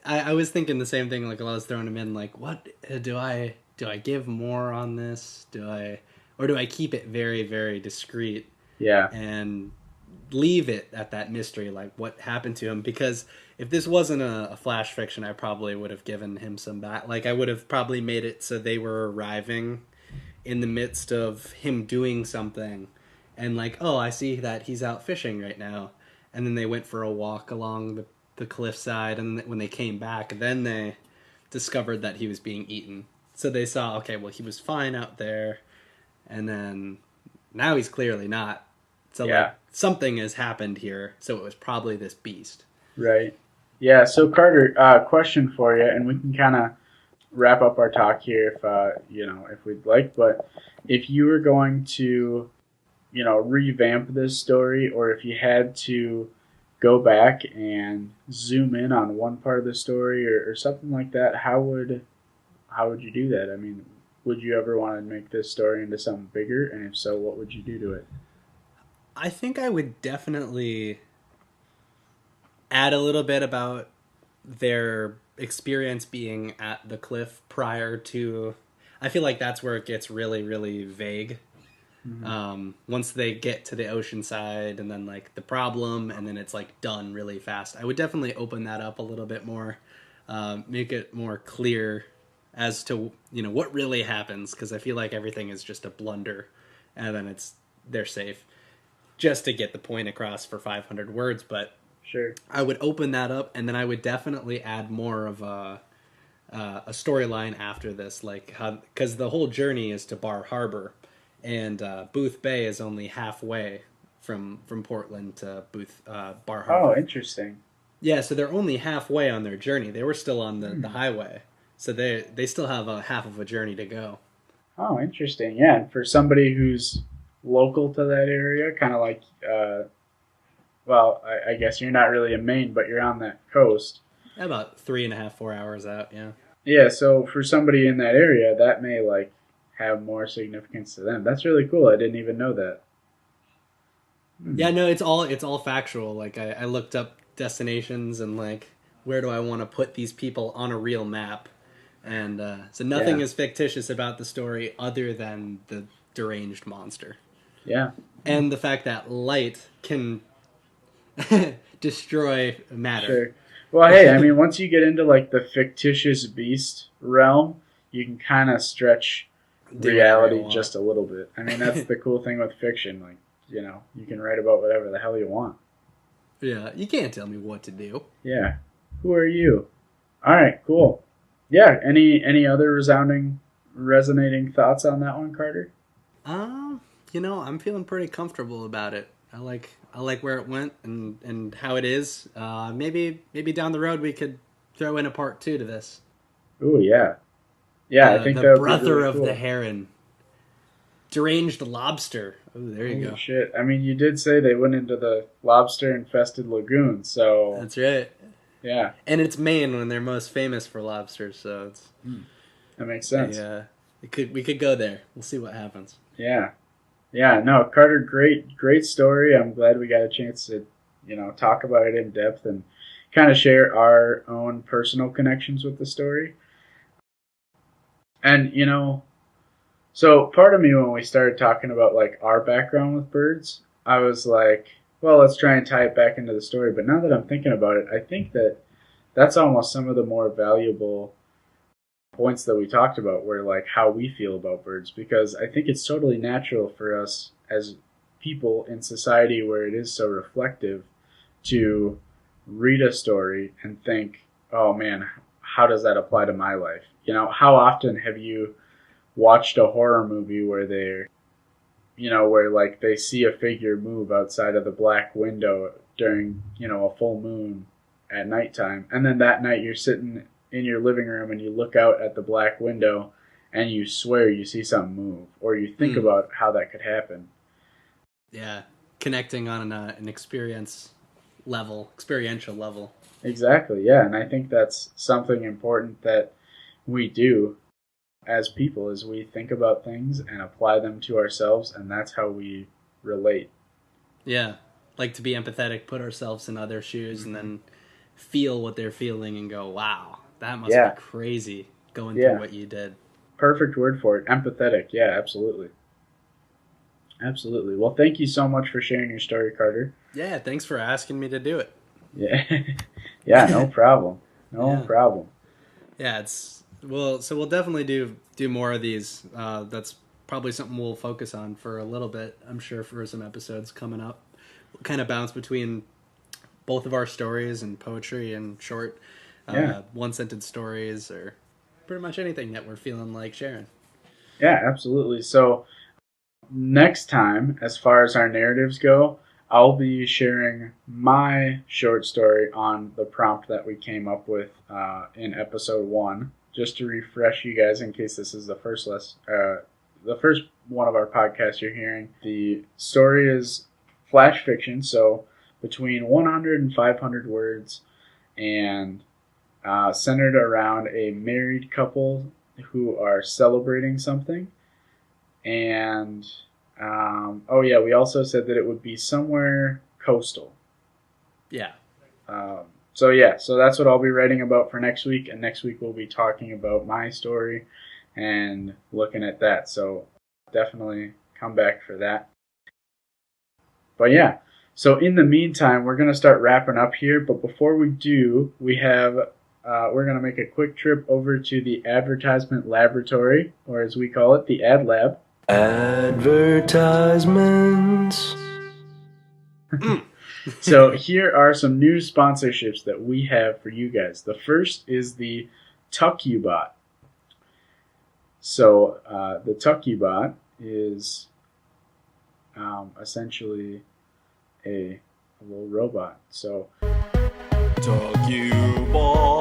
I was thinking the same thing, like while I was throwing him in, like what do I give more on this? Do I keep it very, very discreet? Yeah. And leave it at that mystery, like what happened to him? Because if this wasn't a flash fiction, I probably would have given him some back. Like I would have probably made it so they were arriving in the midst of him doing something, and like, oh, I see that he's out fishing right now, and then they went for a walk along the cliffside, and when they came back, then they discovered that he was being eaten. So they saw, okay, well, he was fine out there, and then now he's clearly not. So like something has happened here, so it was probably this beast. Right. Yeah, so Carter, question for you, and we can kind of wrap up our talk here if we'd like, but if you were going to, revamp this story, or if you had to go back and zoom in on one part of the story or something like that, how would you do that? I mean, would you ever want to make this story into something bigger? And if so, what would you do to it? I think I would definitely add a little bit about their experience being at the cliff prior to... I feel like that's where it gets really, really vague. Mm-hmm. Once they get to the ocean side, and then like the problem, and then it's like done really fast. I would definitely open that up a little bit more, make it more clear as to what really happens, because I feel like everything is just a blunder, and then they're safe, just to get the point across for 500 words. But sure, I would open that up, and then I would definitely add more of a storyline after this, like how, because the whole journey is to Bar Harbor. And Booth Bay is only halfway from Portland to Bar Harbor. Oh, interesting. Yeah, so they're only halfway on their journey. They were still on the highway. So they still have a half of a journey to go. Oh, interesting. Yeah, and for somebody who's local to that area, kind of like, well, I guess you're not really in Maine, but you're on that coast. About 3.5, 4 hours out, yeah. Yeah, so for somebody in that area, that may like have more significance to them. That's really cool. I didn't even know that. Yeah, no, it's all factual. Like I looked up destinations and like where do I want to put these people on a real map, and so nothing Yeah. is fictitious about the story other than the deranged monster Yeah, and the fact that light can destroy matter. sure. Well, hey, I mean, once you get into like the fictitious beast realm, you can kind of stretch Do whatever you reality want. just a little bit. I mean, that's the cool thing with fiction. Like, you can write about whatever the hell you want. Yeah, you can't tell me what to do. Yeah. Who are you? All right, cool. Yeah. Any other resonating thoughts on that one, Carter? I'm feeling pretty comfortable about it. I like where it went and how it is. Maybe down the road we could throw in a part 2 to this. Ooh, yeah. Yeah, I think The that would be brother really of cool. the heron, deranged lobster. Oh, there you Oh, go. shit. I mean, you did say they went into the lobster-infested lagoon, so That's right. yeah, And it's Maine when they're most famous for lobsters, so it's that makes sense. we could go there. We'll see what happens. Yeah. Yeah, no, Carter, great story. I'm glad we got a chance to, talk about it in depth and kind of share our own personal connections with the story. And, so part of me when we started talking about like our background with birds, I was like, well, let's try and tie it back into the story. But now that I'm thinking about it, I think that that's almost some of the more valuable points that we talked about were like how we feel about birds, because I think it's totally natural for us as people in society where it is so reflective to read a story and think, oh man, how does that apply to my life? How often have you watched a horror movie where where like they see a figure move outside of the black window during, a full moon at nighttime, and then that night you're sitting in your living room and you look out at the black window and you swear you see something move, or you think about how that could happen. Yeah, connecting on an experiential level. Exactly, yeah, and I think that's something important that we do as people is we think about things and apply them to ourselves, and that's how we relate. Yeah, like to be empathetic, put ourselves in other shoes, and then feel what they're feeling and go, wow, that must Yeah. be crazy going Yeah. through what you did. Perfect word for it. Empathetic. Yeah, absolutely. Absolutely. Well, thank you so much for sharing your story, Carter. Yeah, thanks for asking me to do it. Yeah. Yeah, no problem. No Yeah. problem. Yeah, so we'll definitely do more of these. That's probably something we'll focus on for a little bit. I'm sure for some episodes coming up. We'll kind of bounce between both of our stories and poetry and short Yeah. one-sentence stories or pretty much anything that we're feeling like sharing. Yeah, absolutely. So next time, as far as our narratives go, I'll be sharing my short story on the prompt that we came up with in episode 1, just to refresh you guys in case this is the first one of our podcasts you're hearing. The story is flash fiction, so between 100 and 500 words, and centered around a married couple who are celebrating something. And we also said that it would be somewhere coastal. Yeah. So that's what I'll be writing about for next week, and next week we'll be talking about my story and looking at that. So definitely come back for that. But yeah, so in the meantime, we're going to start wrapping up here. But before we do, we're going to make a quick trip over to the advertisement laboratory, or as we call it, the Ad Lab. Advertisements. So here are some new sponsorships that we have for you guys. The first is the TuckUbot. So the TuckUbot is essentially a little robot. So Talk you about.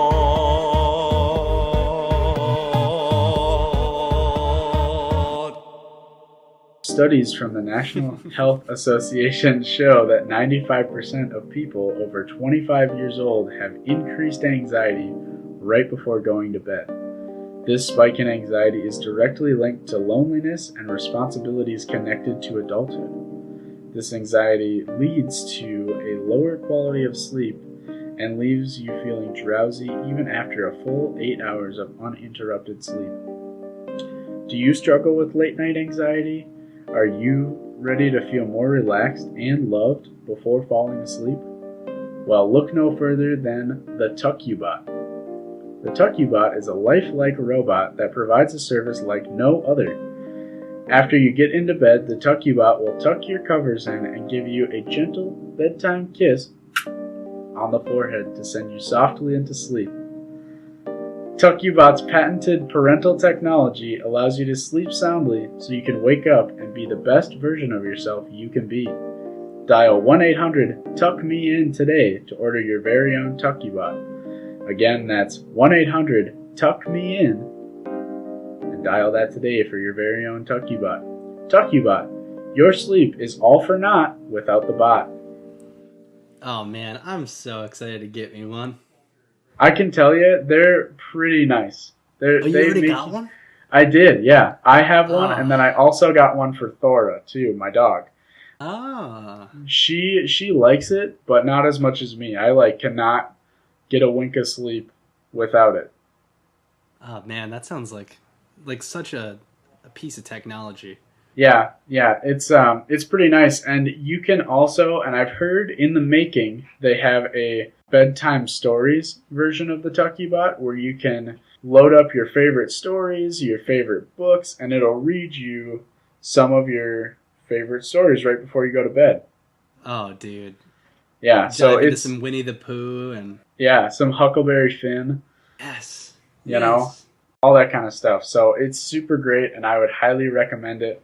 Studies from the National Health Association show that 95% of people over 25 years old have increased anxiety right before going to bed. This spike in anxiety is directly linked to loneliness and responsibilities connected to adulthood. This anxiety leads to a lower quality of sleep and leaves you feeling drowsy even after a full 8 hours of uninterrupted sleep. Do you struggle with late night anxiety? Are you ready to feel more relaxed and loved before falling asleep? Well, look no further than the TuckYouBot. The TuckYouBot is a lifelike robot that provides a service like no other. After you get into bed, the TuckYouBot will tuck your covers in and give you a gentle bedtime kiss on the forehead to send you softly into sleep. TuckYouBot's patented parental technology allows you to sleep soundly so you can wake up and be the best version of yourself you can be. Dial 1-800-TUCK-ME-IN today to order your very own TuckYouBot. Again, that's 1-800-TUCK-ME-IN and dial that today for your very own TuckYouBot. TuckYouBot, your sleep is all for naught without the bot. Oh man, I'm so excited to get me one. I can tell you, they're pretty nice. You already got one? I did, yeah. I have one, and then I also got one for Thora, too, my dog. Ah. She likes it, but not as much as me. I, cannot get a wink of sleep without it. Oh, man, that sounds like such a piece of technology. Yeah, it's pretty nice, and you can also, and I've heard in the making, they have a bedtime stories version of the TuckYouBot where you can load up your favorite stories, your favorite books, and it'll read you some of your favorite stories right before you go to bed. Oh, dude. Yeah, so it's some Winnie the Pooh and some Huckleberry Finn. Yes. You know, all that kind of stuff. So it's super great, and I would highly recommend it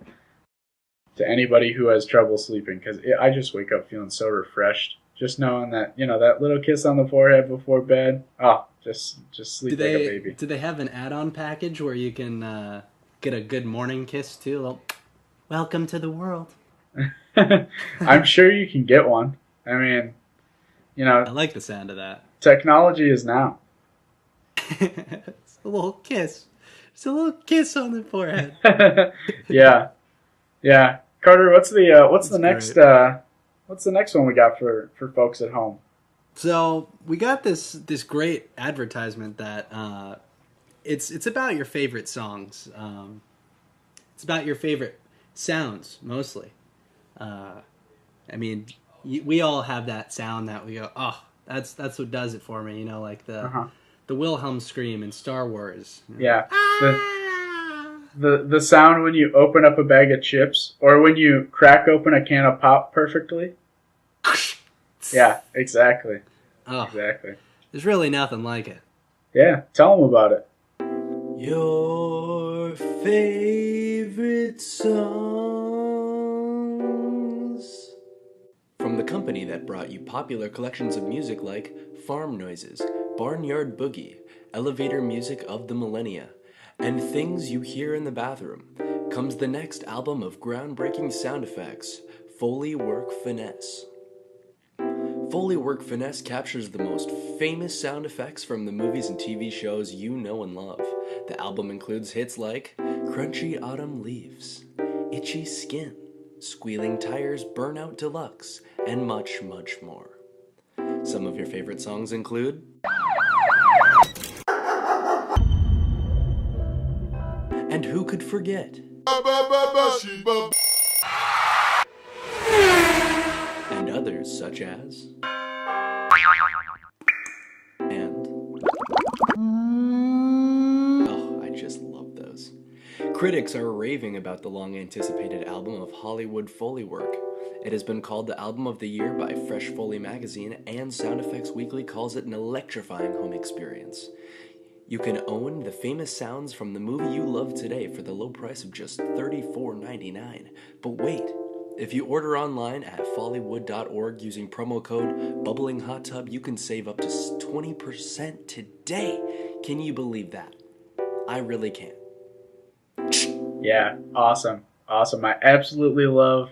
to anybody who has trouble sleeping, because I just wake up feeling so refreshed, just knowing that, that little kiss on the forehead before bed. Oh, just sleep like a baby. Do they have an add-on package where you can get a good morning kiss too? Welcome to the world. I'm sure you can get one. I mean, I like the sound of that. Technology is now. It's a little kiss. It's a little kiss on the forehead. Yeah. Carter, what's the next one we got for folks at home? So we got this great advertisement that it's about your favorite songs. It's about your favorite sounds mostly. I mean, we all have that sound that we go, oh, that's what does it for me. Like the Wilhelm scream in Star Wars. Yeah. The sound when you open up a bag of chips, or when you crack open a can of pop perfectly. Yeah, exactly. Oh, exactly. There's really nothing like it. Yeah, tell them about it. Your favorite songs. From the company that brought you popular collections of music like Farm Noises, Barnyard Boogie, Elevator Music of the Millennia, and Things You Hear in the Bathroom, comes the next album of groundbreaking sound effects, Foley Work Finesse. Foley Work Finesse captures the most famous sound effects from the movies and TV shows you know and love. The album includes hits like Crunchy Autumn Leaves, Itchy Skin, Squealing Tires Burnout Deluxe, and much, much more. Some of your favorite songs include And Who Could Forget? And others such as oh, I just love those. Critics are raving about the long-anticipated album of Hollywood Foley work. It has been called the Album of the Year by Fresh Foley magazine, and Sound Effects Weekly calls it an electrifying home experience. You can own the famous sounds from the movie you love today for the low price of just $34.99. But wait, If you order online at follywood.org using promo code BubblingHotTub, you can save up to 20% today. Can you believe that? I really can't. Yeah, awesome. I absolutely love.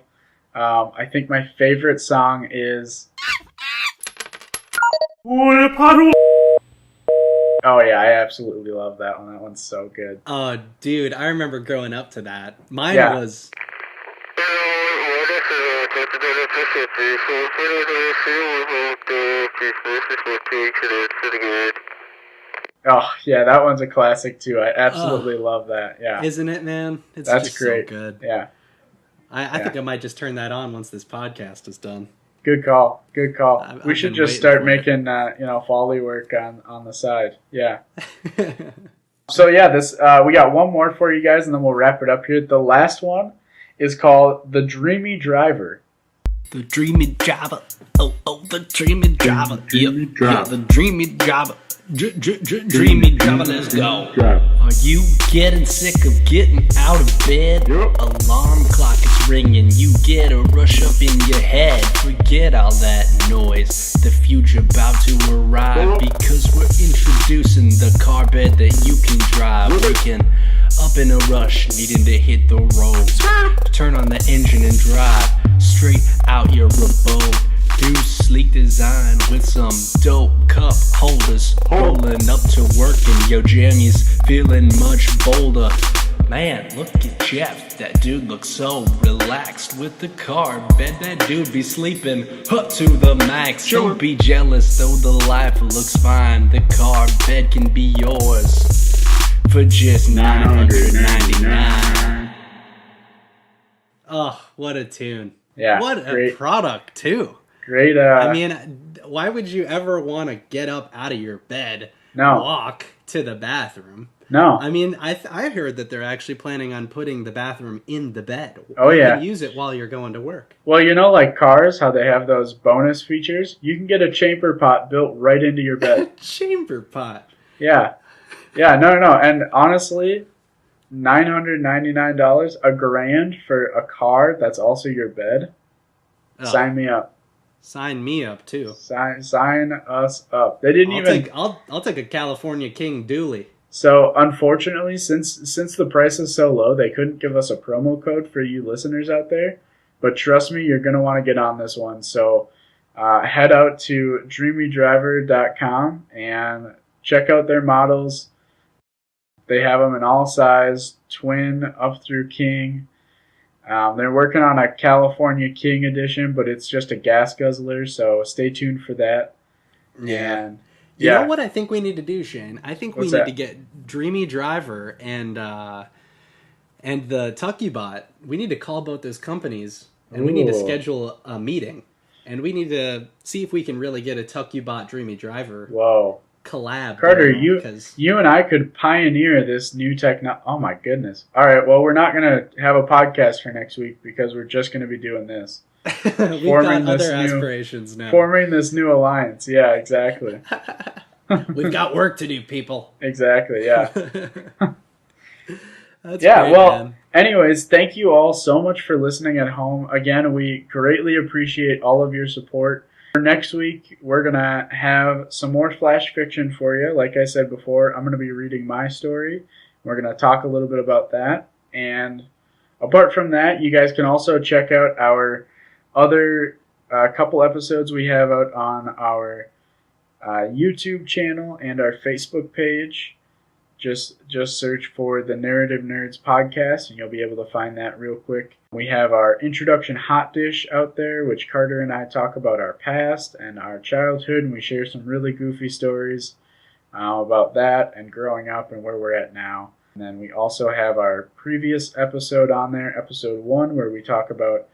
I think my favorite song is. Oh yeah, I absolutely love that one. That one's so good. Oh, dude, I remember growing up to that. Mine Yeah. was. Oh yeah, that one's a classic too. I absolutely love that. Yeah, Isn't it, man? It's that's just great. so good. Yeah, I think I might just turn that on once this podcast is done. good call. Good call. We I've should been just waiting start for it. making Folly work on the side. Yeah. So yeah, this we got one more for you guys, and then we'll wrap it up here. The last one is called "The Dreamy Driver." The dreamy driver. Oh, the dreamy driver. Yeah, the dreamy driver. Dreamy driver, let's go. Are you getting sick of getting out of bed? Alarm clock is ringing, you get a rush up in your head. Forget all that noise, the future about to arrive, because we're introducing the car bed that you can drive. Waking up in a rush, needing to hit the road. Turn on the engine and drive straight out your abode. New sleek design with some dope cup holders. Rolling up to work and your jammies feeling much bolder. Man, look at Jeff, that dude looks so relaxed with the car bed. That dude be sleeping up to the max. Don't be jealous though, the life looks fine. The car bed can be yours for just $999. Oh, what a tune. Yeah, what a great. product too. Great. I mean, why would you ever want to get up out of your bed, walk to the bathroom? No. I mean, I heard that they're actually planning on putting the bathroom in the bed. Oh, you yeah. can use it while you're going to work. Well, like cars, how they have those bonus features? You can get a chamber pot built right into your bed. Chamber pot. Yeah. Yeah, no. And honestly, $999, $1,000 for a car that's also your bed. Oh, Sign me up. sign me up too. Sign us up. They didn't I'll take a California King dually. So unfortunately, since the price is so low, they couldn't give us a promo code for you listeners out there. But trust me, you're gonna want to get on this one. So head out to dreamydriver.com and check out their models. They have them in all size, twin up through king. They're working on a California King edition, but it's just a gas guzzler, so stay tuned for that. Yeah. And You know what I think we need to do, Shane? I think we What's need that? to get Dreamy Driver and the Tuckybot. We need to call both those companies, and we need to Ooh. schedule a meeting, and we need to see if we can really get a Tuckybot Dreamy Driver Whoa. collab. Carter, going on, 'cause you and I could pioneer this new technology. Oh my goodness. All right, well, we're not going to have a podcast for next week because we're just going to be doing this. we've forming got this other new- aspirations now. Forming this new alliance. Yeah, exactly. We've got work to do, people. Exactly, yeah. That's Yeah, great, well, man. anyways, thank you all so much for listening at home. Again, we greatly appreciate all of your support. For next week, we're going to have some more flash fiction for you. Like I said before, I'm going to be reading my story. We're going to talk a little bit about that. And apart from that, you guys can also check out our other couple episodes we have out on our YouTube channel and our Facebook page. Just search for the Narrative Nerds podcast, and you'll be able to find that real quick. We have our introduction hot dish out there, which Carter and I talk about our past and our childhood, and we share some really goofy stories about that and growing up and where we're at now. And then we also have our previous episode on there, episode 1, where we talk about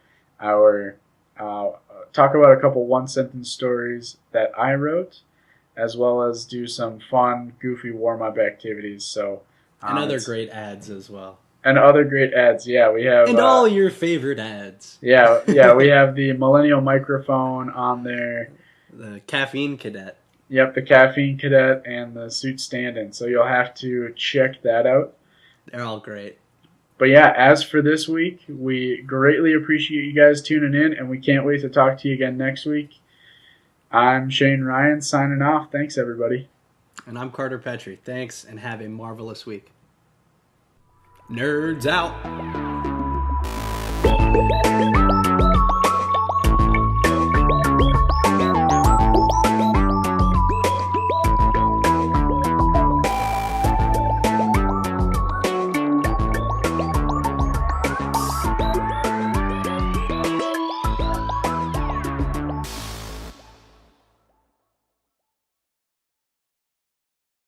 a couple one-sentence stories that I wrote, as well as do some fun, goofy warm-up activities. So And other great ads as well. And other great ads. Yeah, we have And all your favorite ads. Yeah, we have the Millennial Microphone on there. The Caffeine Cadet. Yep, the Caffeine Cadet and the Suit Stand-In. So you'll have to check that out. They're all great. But yeah, as for this week, we greatly appreciate you guys tuning in, and we can't wait to talk to you again next week. I'm Shane Ryan signing off. Thanks, everybody. And I'm Carter Petrie. Thanks, and have a marvelous week. Nerds out.